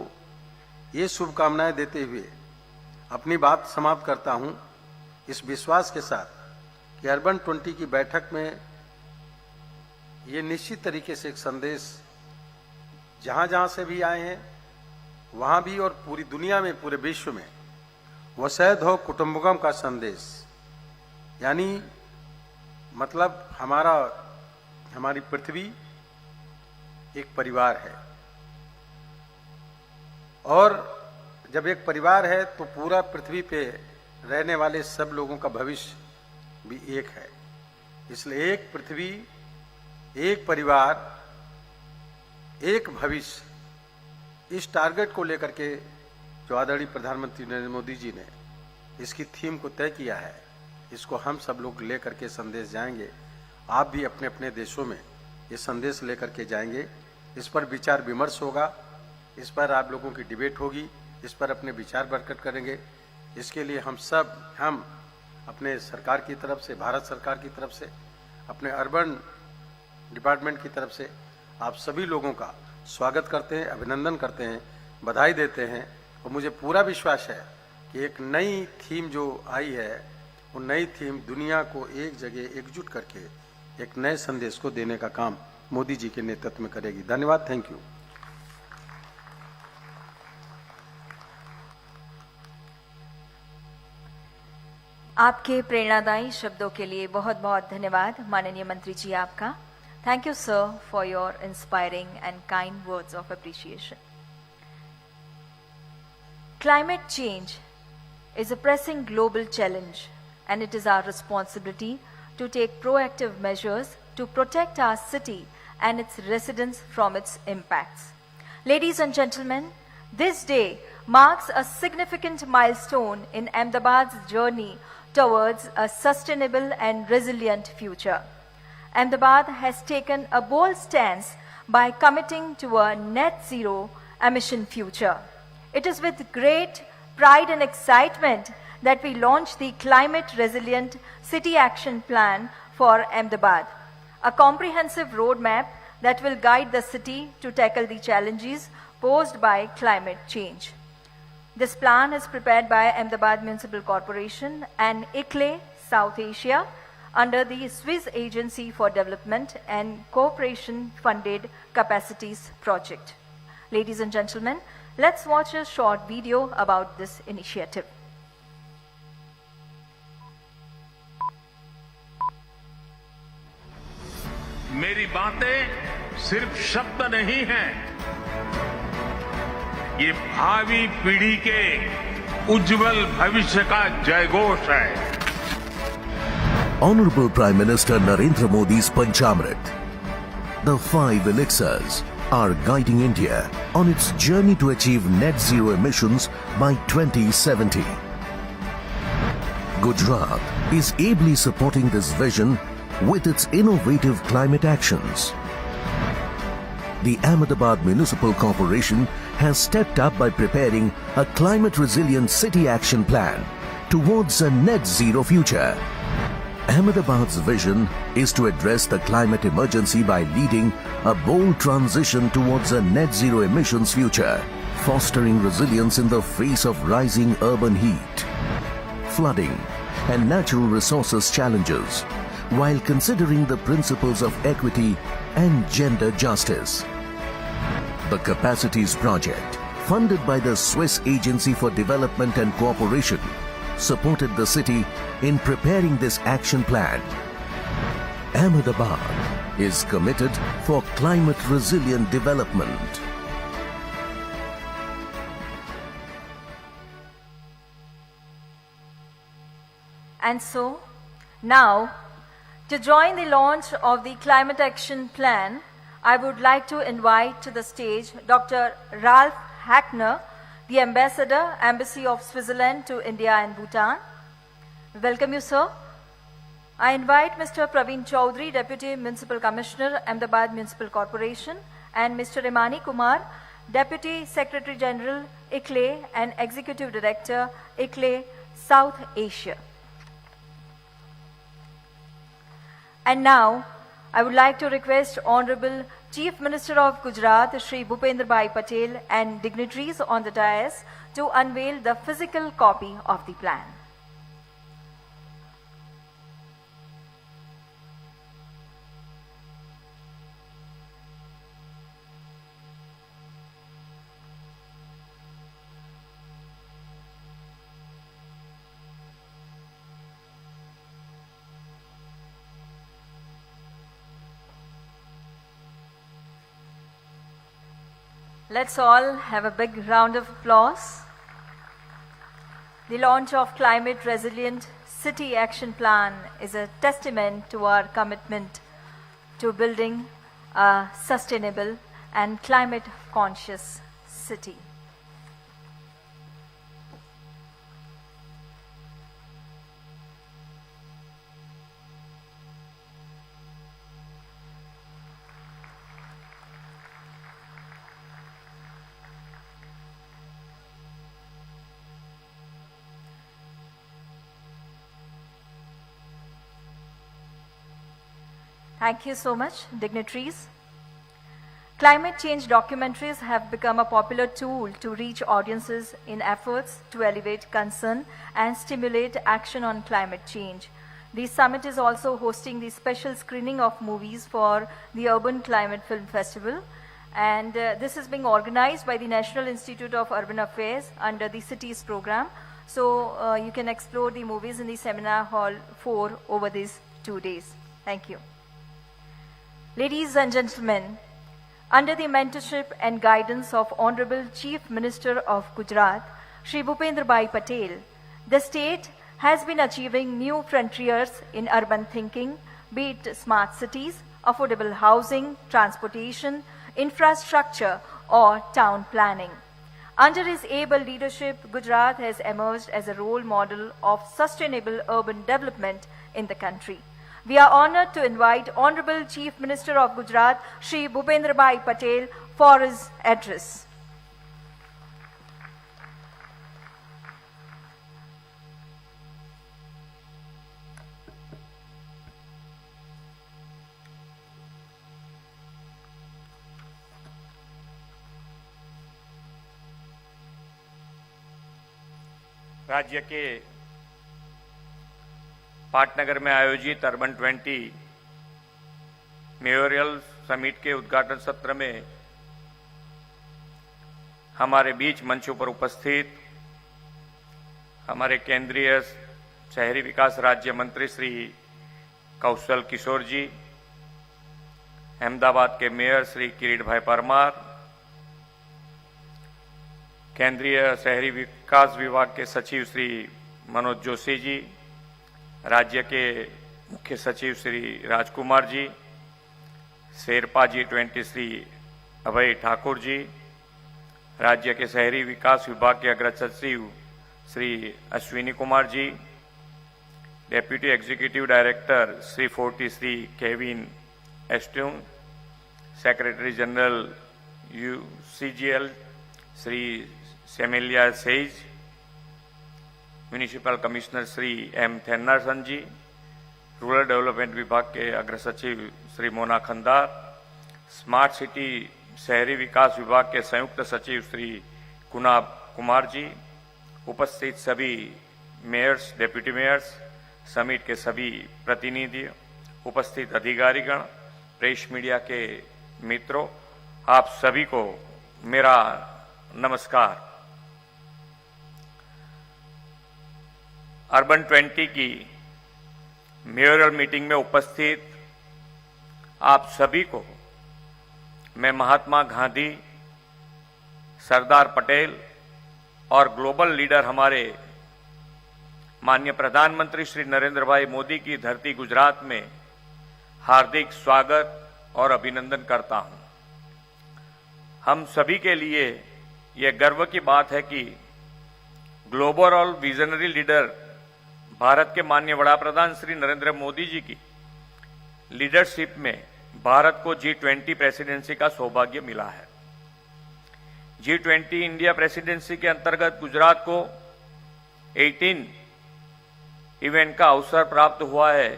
ये शुभकामनाएं देते हुए अपनी बात समाप्त करता हूं इस विश्वास के साथ कि अर्बन 20 की बैठक में ये निश्चित तरीके से एक संदेश जहां जहां से भी आए हैं वहां भी और पूरी दुनिया में, पूरे विश्व में वसुधैव कुटुंबकम का संदेश, यानी मतलब हमारी पृथ्वी एक परिवार है और जब एक परिवार है तो पूरा पृथ्वी पे रहने वाले सब लोगों का भविष्य भी एक है। इसलिए एक पृथ्वी, एक परिवार, एक भविष्य, इस टारगेट को लेकर के जो आदरणीय प्रधानमंत्री नरेंद्र मोदी जी ने इसकी थीम को तय किया है, इसको हम सब लोग लेकर के संदेश जाएंगे। आप भी अपने अपने देशों में ये संदेश लेकर के जाएंगे। इस पर विचार विमर्श होगा, इस पर आप लोगों की डिबेट होगी, इस पर अपने विचार प्रकट करेंगे। इसके लिए हम अपने सरकार की तरफ से, भारत सरकार की तरफ से, अपने अर्बन डिपार्टमेंट की तरफ से आप सभी लोगों का स्वागत करते हैं, अभिनंदन करते हैं, बधाई देते हैं। और मुझे पूरा विश्वास है कि एक नई थीम जो आई है वो नई थीम दुनिया को एक जगह एकजुट करके एक नए संदेश को देने का काम मोदी जी के नेतृत्व में करेगी। धन्यवाद, थैंक यू। आपके प्रेरणादायी शब्दों के लिए बहुत बहुत धन्यवाद माननीय मंत्री जी आपका। Thank you sir for your inspiring and kind words of appreciation. Climate change is a pressing global challenge, and it is our responsibility to take proactive measures to protect our city and its residents from its impacts. Ladies and gentlemen, this day marks a significant milestone in Ahmedabad's journey towards a sustainable and resilient future. Ahmedabad has taken a bold stance by committing to a net zero emission future. It is with great pride and excitement that we launch the Climate Resilient City Action Plan for Ahmedabad, a comprehensive roadmap that will guide the city to tackle the challenges posed by climate change. This plan is prepared by Ahmedabad Municipal Corporation and ICLE South Asia under the Swiss Agency for Development and Cooperation funded Capacities Project. Ladies and gentlemen, let's watch a short video about this initiative. मेरी बातें सिर्फ शब्द नहीं हैं, ये भावी पीढ़ी के उज्जवल भविष्य का जयघोष है। Honorable Prime Minister Narendra Modi's Panchamrit. The 5 elixirs are guiding India on its journey to achieve net zero emissions by 2070. Gujarat is ably supporting this vision with its innovative climate actions. The Ahmedabad Municipal Corporation has stepped up by preparing a climate resilient city action plan towards a net zero future. Ahmedabad's vision is to address the climate emergency by leading a bold transition towards a net zero emissions future, fostering resilience in the face of rising urban heat, flooding, and natural resources challenges, while considering the principles of equity and gender justice. The Capacities Project, funded by the Swiss Agency for Development and Cooperation, supported the city in preparing this action plan. Ahmedabad is committed for climate resilient development. And so, now, to join the launch of the Climate Action Plan, I would like to invite to the stage Dr. Ralph Hackner, the Ambassador, Embassy of Switzerland to India and Bhutan. Welcome you, sir. I invite Mr. Praveen Chaudhary, Deputy Municipal Commissioner, Ahmedabad Municipal Corporation, and Mr. Imani Kumar, Deputy Secretary General, ICLE, and Executive Director, ICLE, South Asia. And now, I would like to request Honorable Chief Minister of Gujarat, Shri Bhupendra Bhai Patel, and dignitaries on the dais to unveil the physical copy of the plan. Let's all have a big round of applause. The launch of Climate Resilient City Action Plan is a testament to our commitment to building a sustainable and climate conscious city. Thank you so much, dignitaries. Climate change documentaries have become a popular tool to reach audiences in efforts to elevate concern and stimulate action on climate change. The summit is also hosting the special screening of movies for the Urban Climate Film Festival, and this is being organized by the National Institute of Urban Affairs under the Cities program. So you can explore the movies in the Seminar Hall 4 over these 2 days. Thank you. Ladies and gentlemen, under the mentorship and guidance of Honorable Chief Minister of Gujarat, Shri Bhupendra Bhai Patel, the state has been achieving new frontiers in urban thinking, be it smart cities, affordable housing, transportation, infrastructure, or town planning. Under his able leadership, Gujarat has emerged as a role model of sustainable urban development in the country. We are honored to invite Honorable Chief Minister of Gujarat, Shri Bhupendra Bhai Patel, for his address. राज्य के पाटनगर में आयोजित urban 20 मेयोरियल summit के उद्घाटन सत्र में हमारे बीच मंचों पर उपस्थित हमारे केंद्रीय शहरी विकास राज्य मंत्री श्री कौशल किशोर जी, अहमदाबाद के मेयर श्री किरीट भाई परमार, केंद्रीय शहरी विकास विभाग के सचिव श्री मनोज जोशी जी, राज्य के मुख्य सचिव श्री राजकुमार जी, शेरपा G20 श्री अभय ठाकुर जी, राज्य के शहरी विकास विभाग के अग्र सचिव Shri Ashwini Kumar ji, deputy executive director Shri 40 Shri Kevin Austin, secretary general UCGL Shri Emilia Saiz, municipal commissioner Shri M Thennarasan ji, rural development विभाग के अग्र सचिव श्री मोना खंदार, स्मार्ट सिटी शहरी विकास विभाग के संयुक्त सचिव श्री कुनाब कुमार जी, उपस्थित सभी मेयर्स, डेप्यूटी मेयर्स, समिट के सभी प्रतिनिधि, उपस्थित अधिकारीगण, प्रेस मीडिया के मित्रों, आप सभी को मेरा नमस्कार। अर्बन 20 की मेयोरल मीटिंग में उपस्थित आप सभी को मैं महात्मा गांधी, सरदार पटेल और ग्लोबल लीडर हमारे माननीय प्रधानमंत्री श्री नरेंद्र भाई मोदी की धरती गुजरात में हार्दिक स्वागत और अभिनंदन करता हूं। हम सभी के लिए यह गर्व की बात है कि ग्लोबल और विजनरी लीडर भारत के माननीय वड़ा प्रधान श्री नरेंद्र मोदी जी की लीडरशिप में भारत को G20 प्रेसिडेंसी का सौभाग्य मिला है। G20 इंडिया प्रेसिडेंसी के अंतर्गत गुजरात को 18 इवेंट का अवसर प्राप्त हुआ है।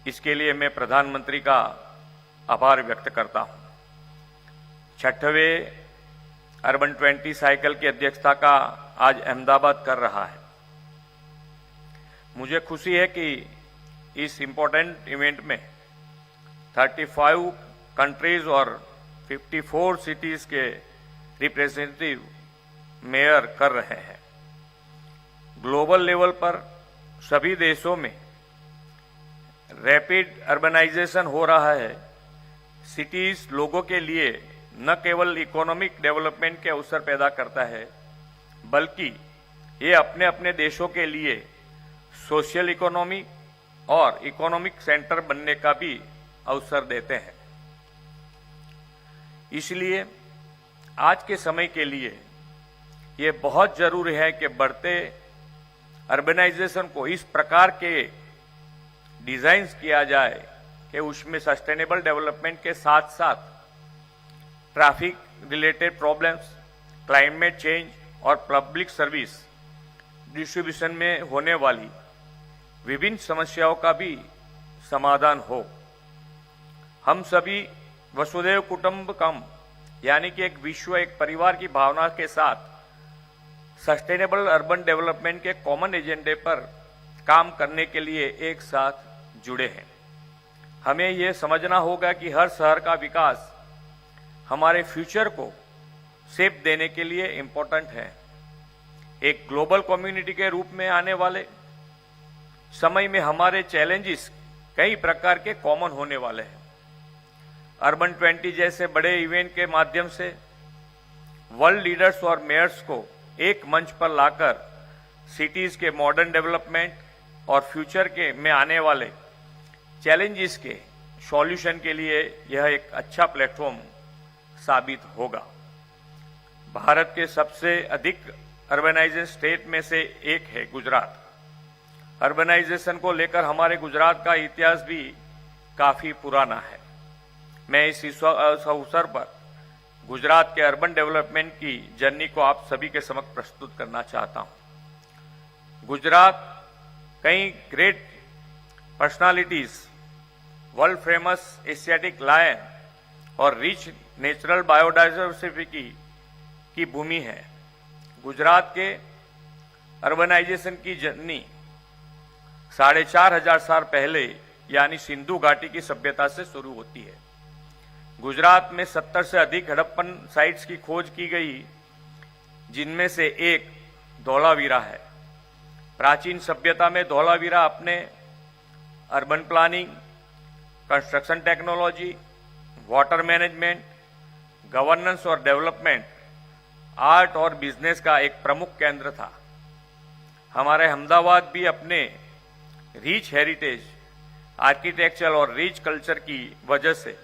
इसके लिए मैं प्रधानमंत्री का आभार व्यक्त करता हूं। 6वें अर्बन 20 साइकिल की अध्यक्षता का आज अहमदाबाद कर रहा है। मुझे खुशी है कि इस इंपॉर्टेंट इवेंट में 35 कंट्रीज और 54 सिटीज के रिप्रेजेंटेटिव मेयर कर रहे हैं। ग्लोबल लेवल पर सभी देशों में रैपिड अर्बनाइजेशन हो रहा है। सिटीज लोगों के लिए न केवल इकोनॉमिक डेवलपमेंट के अवसर पैदा करता है, बल्कि ये अपने अपने देशों के लिए सोशल इकोनॉमी और इकोनॉमिक सेंटर बनने का भी अवसर देते हैं। इसलिए आज के समय के लिए ये बहुत जरूरी है कि बढ़ते अर्बनाइजेशन को इस प्रकार के डिजाइन्स किया जाए कि उसमें सस्टेनेबल डेवलपमेंट के साथ साथ traffic related problems, climate change और पब्लिक सर्विस डिस्ट्रीब्यूशन में होने वाली विभिन्न समस्याओं का भी समाधान हो। हम सभी वसुधैव कुटुंबकम यानी कि एक विश्व, एक परिवार की भावना के साथ सस्टेनेबल अर्बन डेवलपमेंट के कॉमन एजेंडे पर काम करने के लिए एक साथ जुड़े हैं। हमें यह समझना होगा कि हर शहर का विकास हमारे फ्यूचर को शेप देने के लिए इम्पोर्टेंट है। एक ग्लोबल कम्युनिटी के रूप में आने वाले समय में हमारे चैलेंजेस कई प्रकार के कॉमन होने वाले हैं। अर्बन 20 जैसे बड़े इवेंट के माध्यम से वर्ल्ड लीडर्स और मेयर्स को एक मंच पर लाकर सिटीज के मॉडर्न डेवलपमेंट और फ्यूचर के में आने वाले चैलेंजेस के सॉल्यूशन के लिए यह एक अच्छा प्लेटफॉर्म साबित होगा। भारत के सबसे अधिक अर्बनाइजेशन स्टेट में से एक है गुजरात। अर्बनाइजेशन को लेकर हमारे गुजरात का इतिहास भी काफी पुराना है। मैं इस अवसर पर गुजरात के अर्बन डेवलपमेंट की जर्नी को आप सभी के समक्ष प्रस्तुत करना चाहता हूं। गुजरात कई great personalities, world famous Asiatic lion और रिच नेचुरल बायोडाइवर्सिटी की भूमि है। गुजरात के अर्बनाइजेशन की जर्नी 4,500 साल पहले यानी सिंधु घाटी की सभ्यता से शुरू होती है। गुजरात में 70 से अधिक हड़प्पन साइट्स की खोज की गई, जिनमें से एक धौलावीरा है। प्राचीन सभ्यता में धौलावीरा अपने urban planning, construction technology, water management, governance और डेवलपमेंट, आर्ट और बिजनेस का एक प्रमुख केंद्र था। हमारे अहमदाबाद भी अपने रिच हेरिटेज, आर्किटेक्चर और रिच कल्चर की वजह से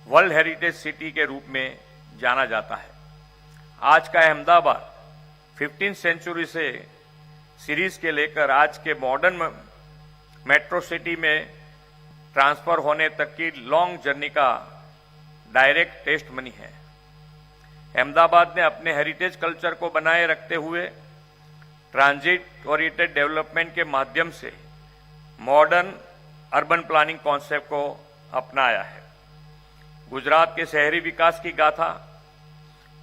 वर्ल्ड हेरिटेज सिटी के रूप में जाना जाता है। आज का अहमदाबाद 15वीं सेंचुरी से सीरीज के लेकर आज के मॉडर्न मेट्रो सिटी में ट्रांसफर होने तक की लॉन्ग जर्नी का डायरेक्ट टेस्ट मनी है। अहमदाबाद ने अपने हेरिटेज कल्चर को बनाए रखते हुए ट्रांजिट ओरिएंटेड डेवलपमेंट के माध्यम से मॉडर्न अर्बन प्लानिंग कॉन्सेप्ट को अपनाया है। गुजरात के शहरी विकास की गाथा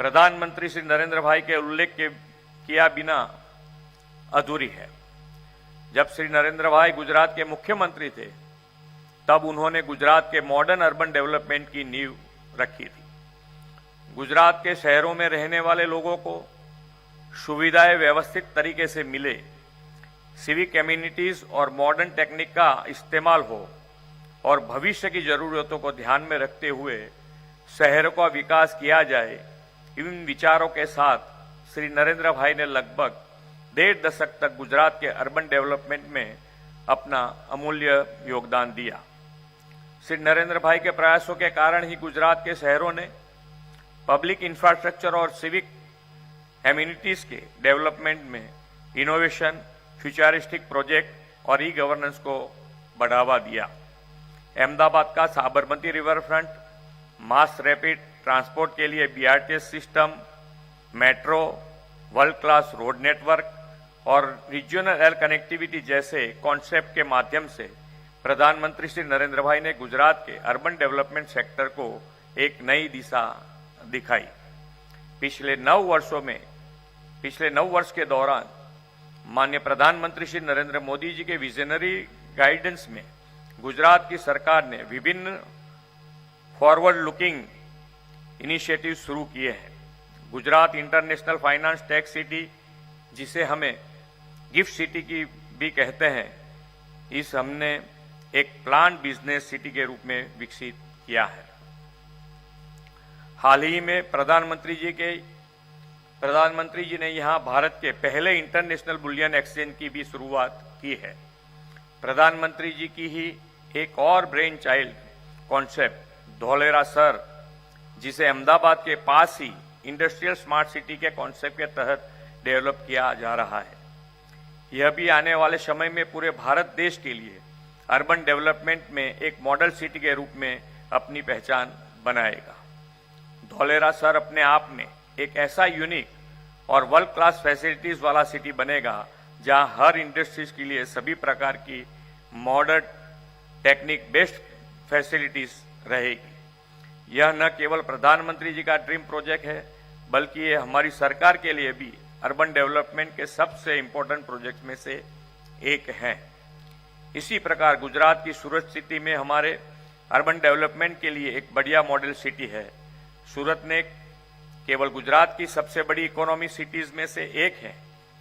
प्रधानमंत्री श्री नरेंद्र भाई के उल्लेख किया बिना अधूरी है। जब श्री नरेंद्र भाई गुजरात के मुख्यमंत्री थे, तब उन्होंने गुजरात के मॉडर्न अर्बन डेवलपमेंट की नींव रखी थी। गुजरात के शहरों में रहने वाले लोगों को सुविधाएं व्यवस्थित तरीके से मिले, सिविक कम्युनिटीज और मॉडर्न टेक्निक का इस्तेमाल हो, और भविष्य की जरूरतों को ध्यान में रखते हुए शहरों का विकास किया जाए, इन विचारों के साथ श्री नरेंद्र भाई ने लगभग 1.5 दशक तक गुजरात के अर्बन डेवलपमेंट में अपना अमूल्य योगदान दिया। श्री नरेंद्र भाई के प्रयासों के कारण ही गुजरात के शहरों ने पब्लिक इंफ्रास्ट्रक्चर और सिविक एम्यूनिटीज के डेवलपमेंट में इनोवेशन, फ्यूचरिस्टिक प्रोजेक्ट और ई गवर्नेंस को बढ़ावा दिया। अहमदाबाद का Sabarmati river front, mass rapid transport के लिए BRTS system, metro, world class road network और रीजनल एयर कनेक्टिविटी जैसे कॉन्सेप्ट के माध्यम से प्रधानमंत्री श्री नरेंद्र भाई ने गुजरात के अर्बन डेवलपमेंट सेक्टर को एक नई दिशा दिखाई। पिछले 9 वर्ष के दौरान माननीय प्रधानमंत्री श्री नरेंद्र मोदी जी के विजनरी गाइडेंस में गुजरात की सरकार ने विभिन्न फॉरवर्ड लुकिंग इनिशिएटिव शुरू किए हैं। Gujarat international finance tech city, जिसे हमें गिफ्ट सिटी की भी कहते हैं, इस हमने एक प्लान बिजनेस सिटी के रूप में विकसित किया है। हाल ही में प्रधानमंत्री जी ने यहां भारत के पहले इंटरनेशनल बुलियन एक्सचेंज की भी शुरुआत की है। प्रधानमंत्री जी की ही एक और brain child concept Dholera sir, जिसे अहमदाबाद के पास ही इंडस्ट्रियल स्मार्ट सिटी के कॉन्सेप्ट के तहत डेवलप किया जा रहा है। यह भी आने वाले समय में पूरे भारत देश के लिए अर्बन डेवलपमेंट में एक मॉडल सिटी के रूप में अपनी पहचान बनाएगा। धौलेरा सर अपने आप में एक ऐसा यूनिक और वर्ल्ड क्लास फैसिलिटीज वाला सिटी बनेगा जहां हर इंडस्ट्रीज के लिए सभी प्रकार की मॉडर्न टेक्निक बेस्ड फैसिलिटीज रहेगी। यह न केवल प्रधानमंत्री जी का ड्रीम प्रोजेक्ट है, बल्कि ये हमारी सरकार के लिए भी अर्बन डेवलपमेंट के सबसे इंपॉर्टेंट प्रोजेक्ट में से एक है। इसी प्रकार गुजरात की सूरत सिटी में हमारे अर्बन डेवलपमेंट के लिए एक बढ़िया मॉडल सिटी है। सूरत ने केवल गुजरात की सबसे बड़ी इकोनॉमी सिटीज में से एक है,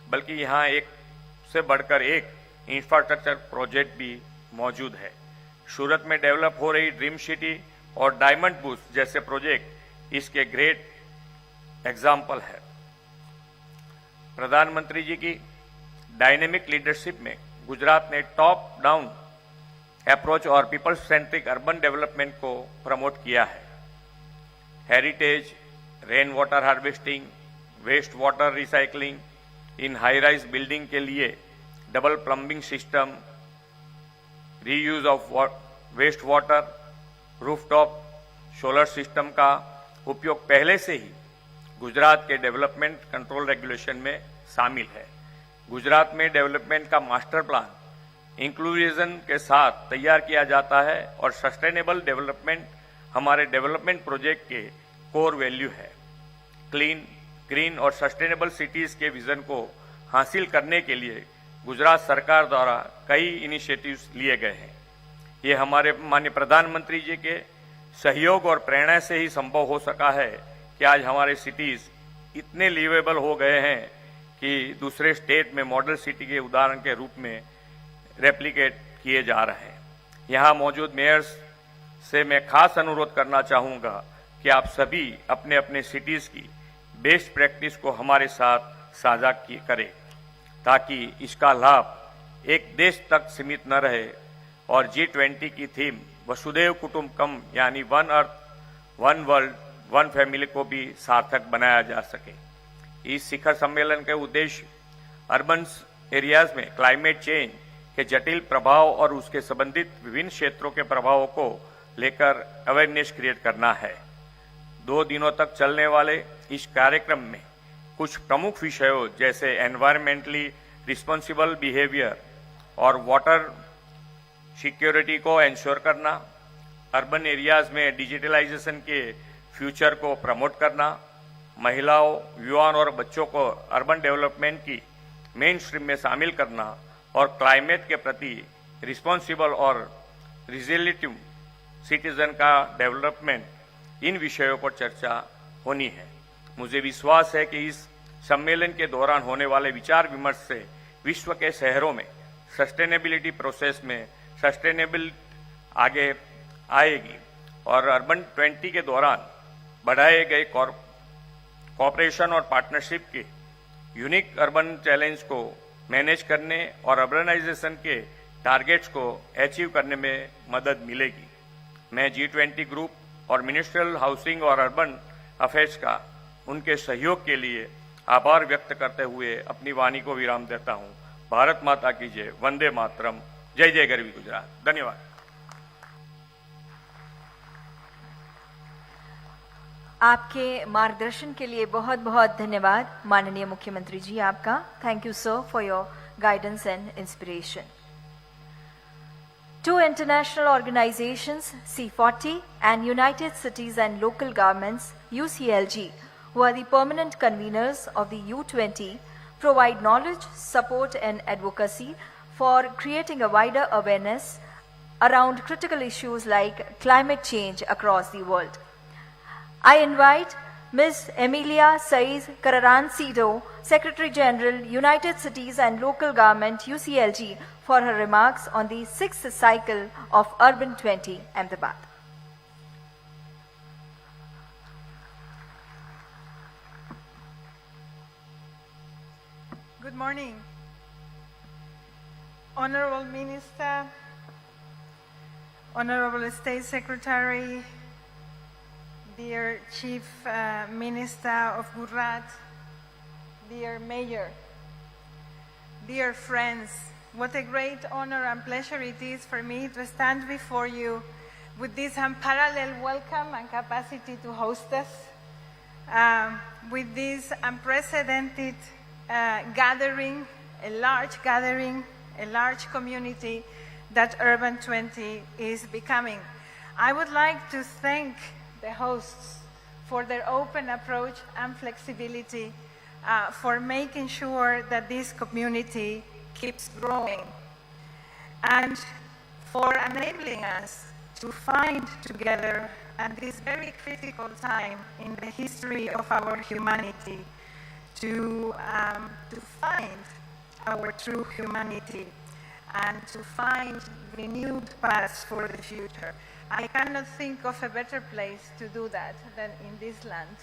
बल्कि यहाँ एक से बढ़कर एक इंफ्रास्ट्रक्चर प्रोजेक्ट भी मौजूद है। सूरत में डेवलप हो रही ड्रीम सिटी और डायमंड बूस्ट जैसे प्रोजेक्ट इसके ग्रेट एग्जाम्पल है। प्रधानमंत्री जी की डायनेमिक लीडरशिप में गुजरात ने टॉप डाउन अप्रोच और पीपल सेंट्रिक अर्बन डेवलपमेंट को प्रमोट किया है। Heritage, rain water harvesting, waste water recycling in high rise building के लिए double plumbing system, reuse of waste water, rooftop solar system का उपयोग पहले से ही गुजरात के डेवलपमेंट कंट्रोल रेगुलेशन में शामिल है। गुजरात में डेवलपमेंट का मास्टर प्लान इंक्लूजन के साथ तैयार किया जाता है और सस्टेनेबल डेवलपमेंट हमारे डेवलपमेंट प्रोजेक्ट के कोर वैल्यू है। क्लीन, ग्रीन और सस्टेनेबल सिटीज के विजन को हासिल करने के लिए गुजरात सरकार द्वारा कई इनिशिएटिव्स लिए गए हैं। ये हमारे माननीय प्रधानमंत्री जी के सहयोग और प्रेरणा से ही संभव हो सका है कि आज हमारे सिटीज इतने लिवेबल हो गए हैं कि दूसरे स्टेट में मॉडल सिटी के उदाहरण के रूप में रेप्लिकेट किए जा रहे हैं। यहाँ मौजूद मेयर्स से मैं खास अनुरोध करना चाहूँगा कि आप सभी अपने अपने सिटीज की बेस्ट प्रैक्टिस को हमारे साथ साझा करें, ताकि इसका लाभ एक देश तक सीमित न रहे और G20 की थीम वसुधैव कुटुंबकम यानी one earth, one world, one family को भी सार्थक बनाया जा सके। इस शिखर सम्मेलन के उद्देश्य अर्बन एरियाज में क्लाइमेट चेंज के जटिल प्रभाव और उसके संबंधित विभिन्न क्षेत्रों के प्रभावों को लेकर अवेयरनेस क्रिएट करना है। 2 दिनों तक चलने वाले इस कार्यक्रम में कुछ प्रमुख विषयों जैसे एनवायरमेंटली रिस्पॉन्सिबल बिहेवियर और वाटर सिक्योरिटी को एंश्योर करना, अर्बन एरियाज में डिजिटलाइजेशन के फ्यूचर को प्रमोट करना, महिलाओं, युवाओं और बच्चों को अर्बन डेवलपमेंट की मेन स्ट्रीम में शामिल करना और क्लाइमेट के प्रति रिस्पॉन्सिबल और रिजिलिटिव सिटीजन का डेवलपमेंट, इन विषयों पर चर्चा होनी है। मुझे विश्वास है कि इस सम्मेलन के दौरान होने वाले विचार विमर्श से विश्व के शहरों में सस्टेनेबिलिटी प्रोसेस में सस्टेनेबल आगे आएगी और अर्बन 20 के दौरान बढ़ाए गए कॉपरेशन और पार्टनरशिप के यूनिक अर्बन चैलेंज को मैनेज करने और अर्बनाइजेशन के टारगेट्स को अचीव करने में मदद मिलेगी। मैं G20 ग्रुप और मिनिस्ट्रियल हाउसिंग और अर्बन अफेयर्स का उनके सहयोग के लिए आभार व्यक्त करते हुए अपनी वाणी को विराम देता हूं। भारत माता की जय, वंदे मातरम, जय जय गरवी गुजरात। धन्यवाद। आपके मार्गदर्शन के लिए बहुत बहुत धन्यवाद माननीय मुख्यमंत्री जी आपका। Thank you sir for your guidance and inspiration. Two international organizations, C40 and United Cities and Local Governments, UCLG, who are the permanent conveners of the U20, provide knowledge, support and advocacy for creating a wider awareness around critical issues like climate change across the world. I invite Ms. Emilia Saiz Cararancido, Secretary General, United Cities and Local Government, UCLG, for her remarks on the 6th cycle of Urban 20 Ahmedabad. Good morning. Honorable Minister, Honorable State Secretary, dear Chief Minister of Gujarat, dear Mayor, dear friends, what a great honor and pleasure it is for me to stand before you with this unparalleled welcome and capacity to host us, with this unprecedented gathering, a large community that Urban 20 is becoming. I would like to thank the hosts for their open approach and flexibility, for making sure that this community keeps growing, and for enabling us to find together at this very critical time in the history of our humanity, to find our true humanity and to find renewed paths for the future. I cannot think of a better place to do that than in this land,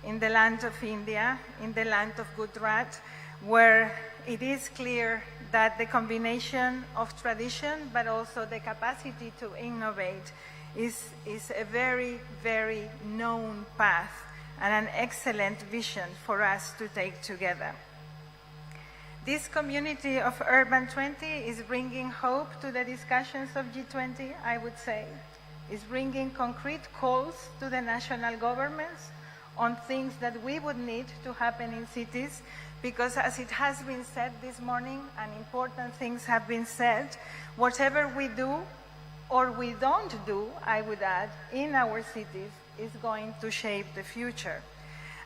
in the land of India, in the land of Gujarat, where it is clear that the combination of tradition but also the capacity to innovate is a very, very known path and an excellent vision for us to take together. This community of Urban 20 is bringing hope to the discussions of G20, I would say. Is bringing concrete calls to the national governments on things that we would need to happen in cities, because as it has been said this morning, and important things have been said, whatever we do or we don't do, I would add, in our cities is going to shape the future.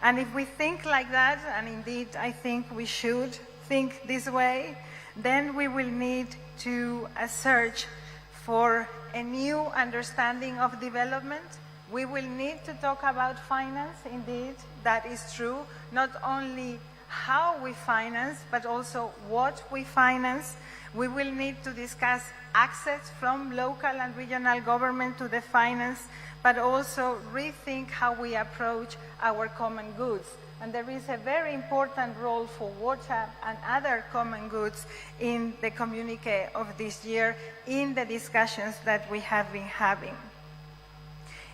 And if we think like that, and indeed I think we should think this way, then we will need to search for a new understanding of development. We will need to talk about finance, indeed, that is true, not only how we finance, but also what we finance. We will need to discuss access from local and regional government to the finance, but also rethink how we approach our common goods. And there is a very important role for water and other common goods in the communique of this year, in the discussions that we have been having.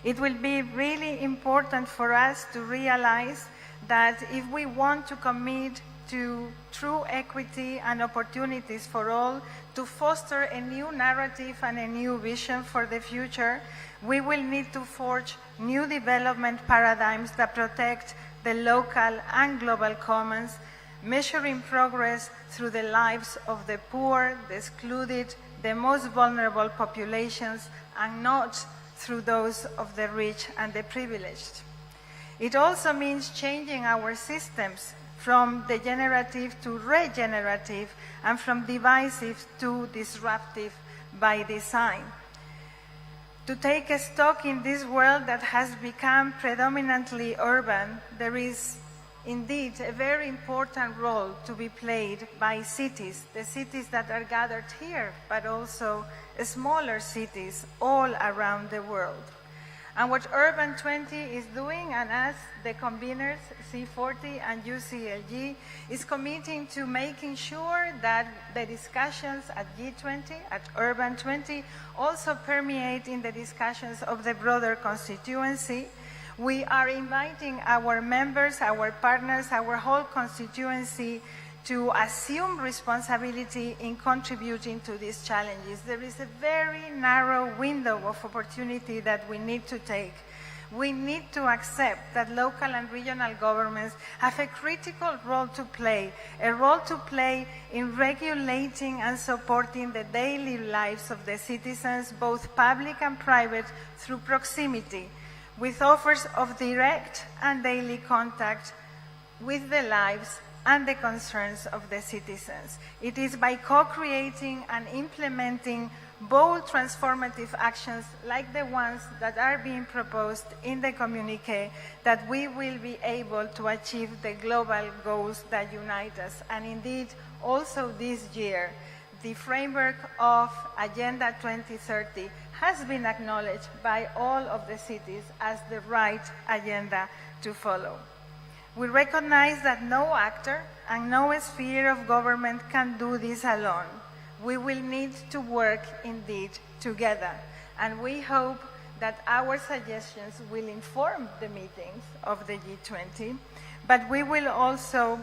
It will be really important for us to realize that if we want to commit to true equity and opportunities for all, to foster a new narrative and a new vision for the future, we will need to forge new development paradigms that protect the local and global commons, measuring progress through the lives of the poor, the excluded, the most vulnerable populations, and not through those of the rich and the privileged. It also means changing our systems from degenerative to regenerative, and from divisive to disruptive by design. To take a stock in this world that has become predominantly urban, there is indeed a very important role to be played by cities, the cities that are gathered here, but also smaller cities all around the world. And what Urban 20 is doing, and as the conveners, C40 and UCLG, is committing to making sure that the discussions at G20, at Urban 20, also permeate in the discussions of the broader constituency. We are inviting our members, our partners, our whole constituency to assume responsibility in contributing to these challenges. There is a very narrow window of opportunity that we need to take. We need to accept that local and regional governments have a critical role to play, a role to play in regulating and supporting the daily lives of the citizens, both public and private, through proximity, with offers of direct and daily contact with the lives and the concerns of the citizens. It is by co-creating and implementing bold transformative actions like the ones that are being proposed in the communiqué that we will be able to achieve the global goals that unite us. And indeed, also this year, the framework of Agenda 2030 has been acknowledged by all of the cities as the right agenda to follow. We recognize that no actor and no sphere of government can do this alone. We will need to work indeed together, and we hope that our suggestions will inform the meetings of the G20, but we will also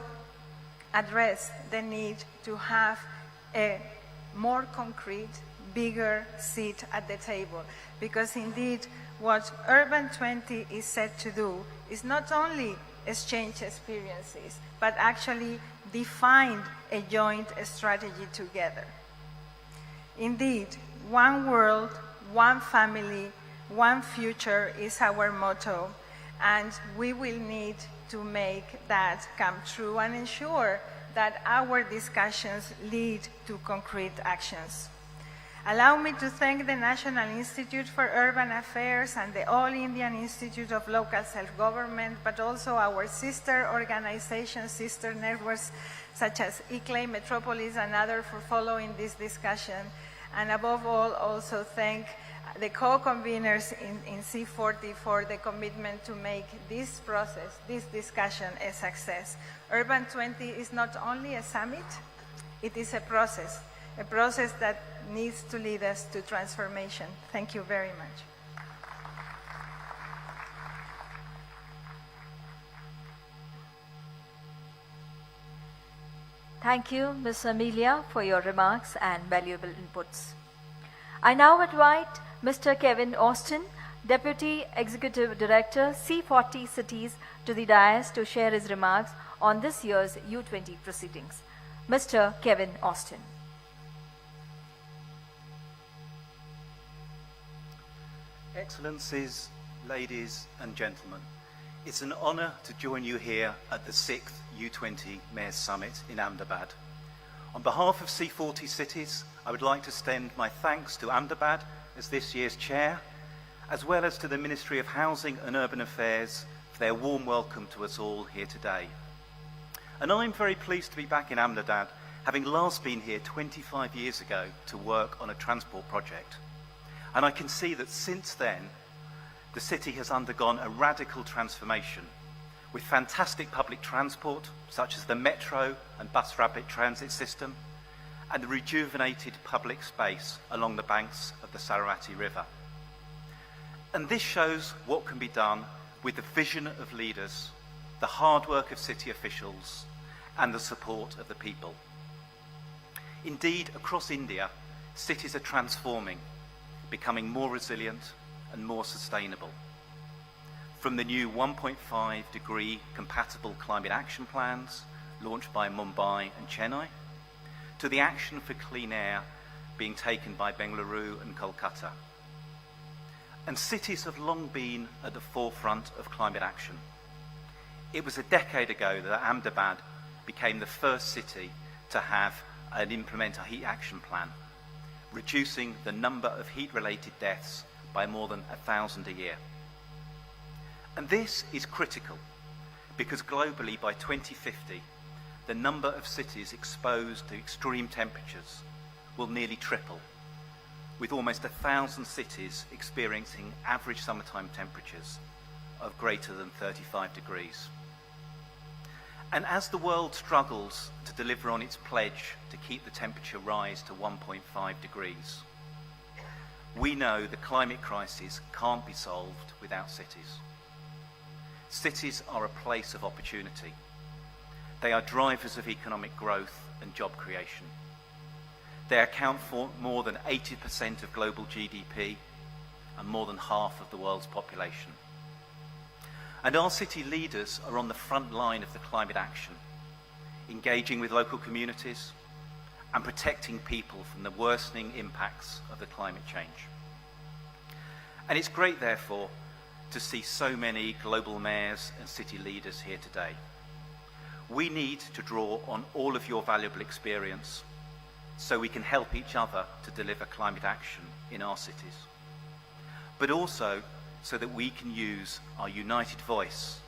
address the need to have a more concrete, bigger seat at the table, because indeed what Urban 20 is set to do is not only exchange experiences, but actually define a joint strategy together. Indeed, one world, one family, one future is our motto, and we will need to make that come true and ensure that our discussions lead to concrete actions. Allow me to thank the National Institute for Urban Affairs and the All Indian Institute of Local Self-Government, but also our sister organizations, sister networks such as ICLEI, Metropolis, and others for following this discussion. And above all, also thank the co-conveners in C40 for the commitment to make this process, this discussion, a success. Urban 20 is not only a summit, it is a process that needs to lead us to transformation. Thank you very much. Thank you, Ms. Amelia, for your remarks and valuable inputs. I now invite Mr. Kevin Austin, Deputy Executive Director, C40 Cities, to the dais to share his remarks on this year's U20 proceedings. Mr. Kevin Austin. Excellencies, ladies and gentlemen, it's an honour to join you here at the 6th U20 Mayors Summit in Ahmedabad. On behalf of C40 Cities, I would like to extend my thanks to Ahmedabad as this year's chair, as well as to the Ministry of Housing and Urban Affairs for their warm welcome to us all here today. And I'm very pleased to be back in Ahmedabad, having last been here 25 years ago to work on a transport project. And I can see that since then, the city has undergone a radical transformation with fantastic public transport, such as the metro and bus rapid transit system, and the rejuvenated public space along the banks of the Saraswati River. And this shows what can be done with the vision of leaders, the hard work of city officials, and the support of the people. Indeed, across India, cities are transforming, becoming more resilient and more sustainable. From the new 1.5 degree compatible climate action plans launched by Mumbai and Chennai, to the action for clean air being taken by Bengaluru and Kolkata. And cities have long been at the forefront of climate action. It was a decade ago that Ahmedabad became the first city to have and implement a heat action plan, reducing the number of heat-related deaths by more than 1,000 a year. And this is critical because globally by 2050, the number of cities exposed to extreme temperatures will nearly triple, with almost 1,000 cities experiencing average summertime temperatures of greater than 35 degrees. And as the world struggles to deliver on its pledge to keep the temperature rise to 1.5 degrees, we know the climate crisis can't be solved without cities. Cities are a place of opportunity. They are drivers of economic growth and job creation. They account for more than 80% of global GDP and more than half of the world's population. And our city leaders are on the front line of the climate action, engaging with local communities and protecting people from the worsening impacts of the climate change. And it's great, therefore, to see so many global mayors and city leaders here today. We need to draw on all of your valuable experience so we can help each other to deliver climate action in our cities, but also so that we can use our united voice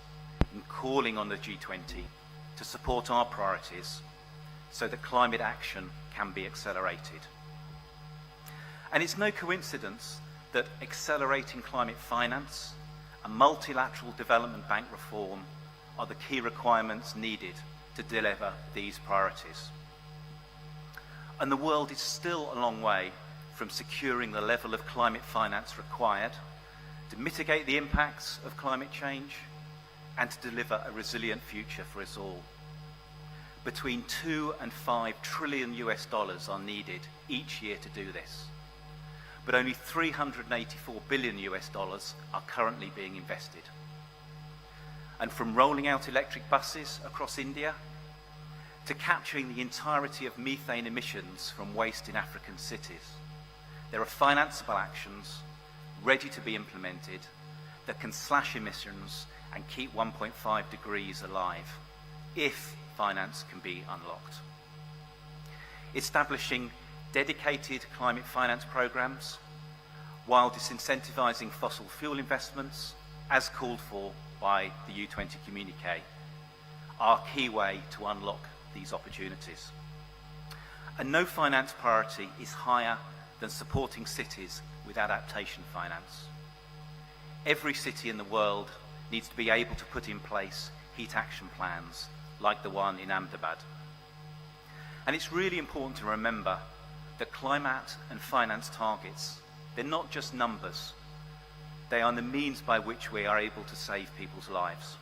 in calling on the G20 to support our priorities so that climate action can be accelerated. And it's no coincidence that accelerating climate finance and multilateral development bank reform are the key requirements needed to deliver these priorities. And the world is still a long way from securing the level of climate finance required to mitigate the impacts of climate change and to deliver a resilient future for us all. Between 2 and 5 trillion US dollars are needed each year to do this, but only 384 billion US dollars are currently being invested. And from rolling out electric buses across India to capturing the entirety of methane emissions from waste in African cities, there are financeable actions ready to be implemented that can slash emissions and keep 1.5 degrees alive if finance can be unlocked. Establishing dedicated climate finance programs while disincentivizing fossil fuel investments, as called for by the U20 communique, are a key way to unlock these opportunities. And no finance priority is higher than supporting cities with adaptation finance. Every city in the world needs to be able to put in place heat action plans like the one in Ahmedabad. And it's really important to remember that climate and finance targets, they're not just numbers. They are the means by which we are able to save people's lives.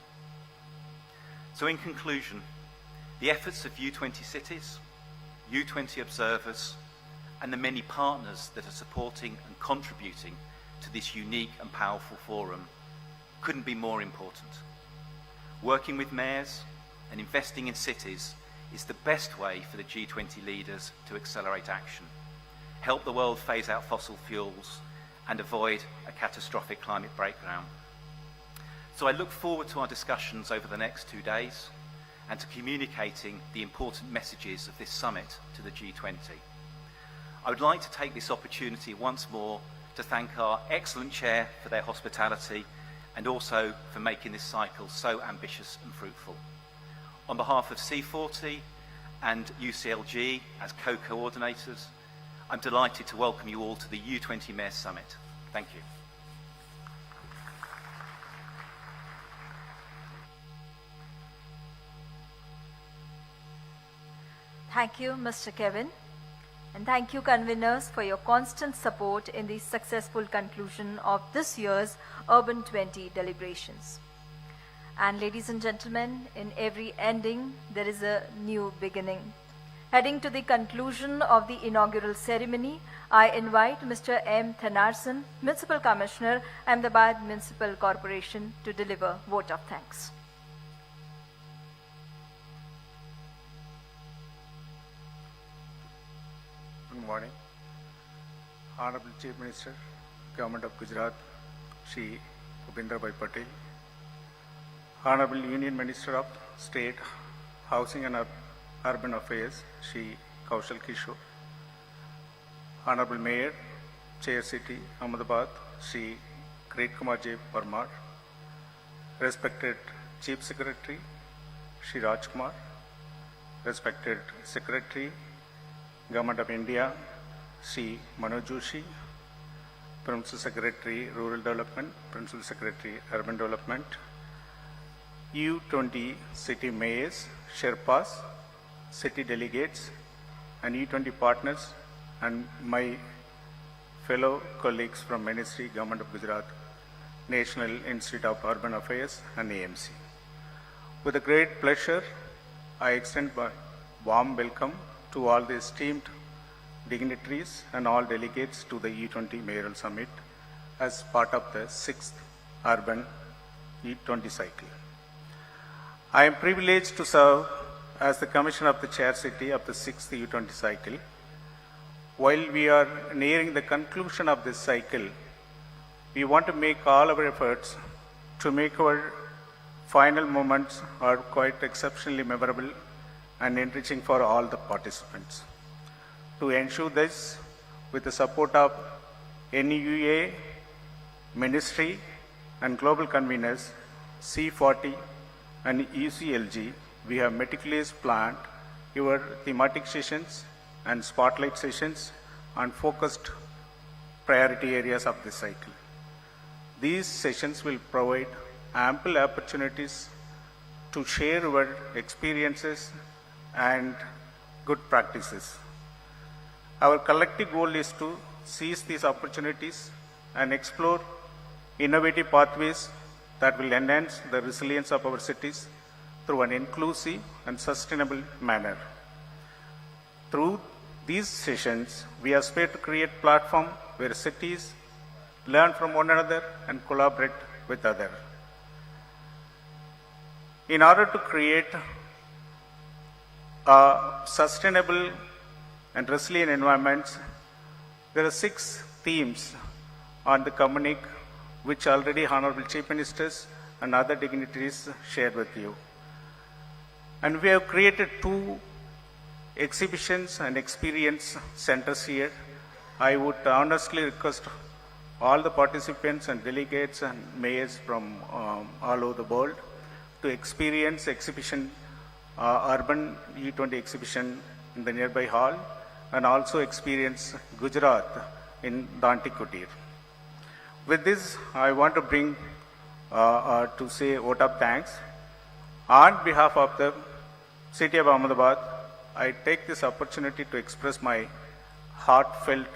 So in conclusion, the efforts of U20 cities, U20 observers, and the many partners that are supporting and contributing to this unique and powerful forum couldn't be more important. Working with mayors and investing in cities is the best way for the G20 leaders to accelerate action, help the world phase out fossil fuels, and avoid a catastrophic climate breakdown. So I look forward to our discussions over the next 2 days and to communicating the important messages of this summit to the G20. I would like to take this opportunity once more to thank our excellent chair for their hospitality and also for making this cycle so ambitious and fruitful. On behalf of C40 and UCLG as co-coordinators, I'm delighted to welcome you all to the U20 Mayor Summit. Thank you. Thank you, Mr. Kevin. And thank you, conveners, for your constant support in the successful conclusion of this year's Urban 20 deliberations. And ladies and gentlemen, in every ending, there is a new beginning. Heading to the conclusion of the inaugural ceremony, I invite Mr. M. Thanarson, Municipal Commissioner, Ahmedabad Municipal Corporation, to deliver vote of thanks. Good morning. Honorable Chief Minister, Government of Gujarat, Shri Bhupendra Bhai Patel, Honorable Union Minister of State, Housing and Urban Affairs, Shri Kaushal Kishore, Honorable Mayor, Chair City, Ahmedabad, Shri Great Kumar J. Parmar, respected Chief Secretary, Shri Rajkumar, respected Secretary, Government of India, Shri Manoj Joshi, Principal Secretary, Rural Development, Principal Secretary, Urban Development, U20 city mayors, Sherpas, city delegates, and U20 partners, and my fellow colleagues from Ministry, Government of Gujarat, National Institute of Urban Affairs, and AMC. With a great pleasure, I extend my warm welcome to all the esteemed dignitaries and all delegates to the U20 Mayoral Summit as part of the 6th Urban U20 cycle. I am privileged to serve as the Commissioner of the Chair City of the 6th U20 cycle. While we are nearing the conclusion of this cycle, we want to make all our efforts to make our final moments are quite exceptionally memorable and enriching for all the participants. To ensure this, with the support of NUA, Ministry, and global conveners, C40 and UCLG, we have meticulously planned your thematic sessions and spotlight sessions on focused priority areas of this cycle. These sessions will provide ample opportunities to share our experiences and good practices. Our collective goal is to seize these opportunities and explore innovative pathways that will enhance the resilience of our cities through an inclusive and sustainable manner. Through these sessions, we aspire to create a platform where cities learn from one another and collaborate with others. In order to create a sustainable and resilient environments, there are 6 themes on the communique which already Honorable Chief Ministers and other dignitaries shared with you. And we have created 2 exhibitions and experience centers here. I would honestly request all the participants and delegates and mayors from all over the world to experience exhibition, urban U20 exhibition in the nearby hall, and also experience Gujarat in Danti Kutir. With this, I want to bring to say a vote of thanks. On behalf of the City of Ahmedabad, I take this opportunity to express my heartfelt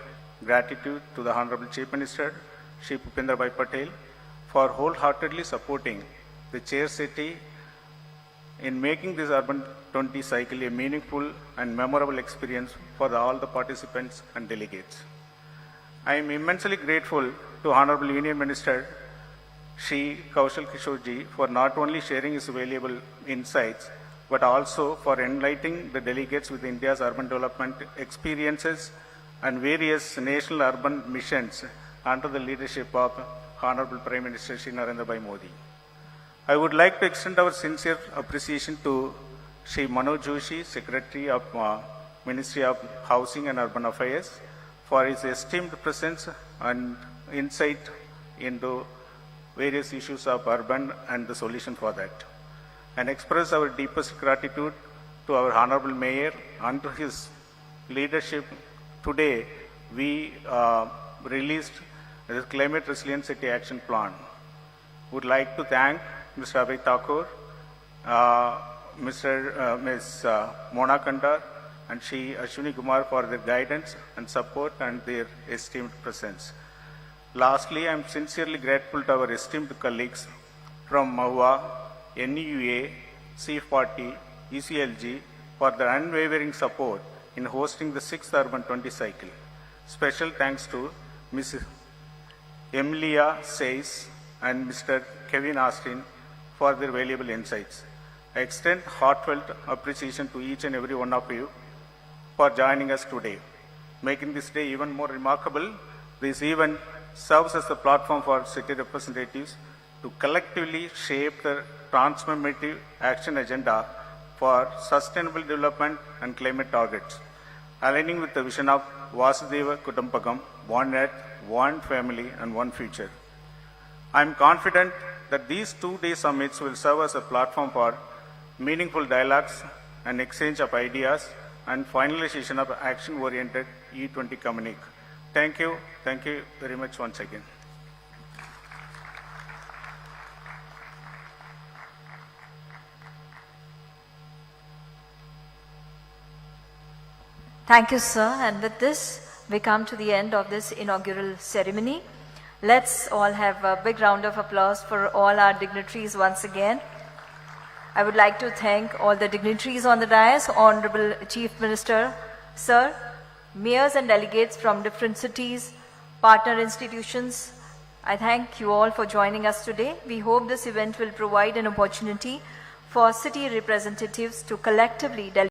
gratitude to the Honorable Chief Minister, Shri Bhupendra Bhai Patel, for wholeheartedly supporting the Chair City in making this Urban 20 cycle a meaningful and memorable experience for all the participants and delegates. I am immensely grateful to Honorable Union Minister Shri Kaushal Kishore for not only sharing his valuable insights, but also for enlightening the delegates with India's urban development experiences and various national urban missions under the leadership of Honorable Prime Minister Shri Narendra Bhai Modi. I would like to extend our sincere appreciation to Shri Manoj Joshi, Secretary of Ministry of Housing and Urban Affairs, for his esteemed presence and insight into various issues of urban and the solution for that. And express our deepest gratitude to our Honorable Mayor and to his leadership. Today, we released the Climate Resilient City Action Plan. Would like to thank Mr. Abhay Thakur, Ms. Mona Kandar, and Shri Ashwini Kumar for their guidance and support and their esteemed presence. Lastly, I am sincerely grateful to our esteemed colleagues from MAHUA, NUA, C40, UCLG for their unwavering support in hosting the 6th Urban 20 cycle. Special thanks to Ms. Emilia Says and Mr. Kevin Austin for their valuable insights. I extend heartfelt appreciation to each and every one of you for joining us today. Making this day even more remarkable, this event serves as a platform for city representatives to collectively shape the transformative action agenda for sustainable development and climate targets, aligning with the vision of Vasudeva Kutumbakam, one earth, one family, and one future. I am confident that these two-day summits will serve as a platform for meaningful dialogues and exchange of ideas and finalization of action-oriented U20 communique. Thank you very much once again. Thank you, sir. And with this, we come to the end of this inaugural ceremony. Let's all have a big round of applause for all our dignitaries once again. I would like to thank all the dignitaries on the dais, Honorable Chief Minister, sir, mayors and delegates from different cities, partner institutions. I thank you all for joining us today. We hope this event will provide an opportunity for city representatives to collectively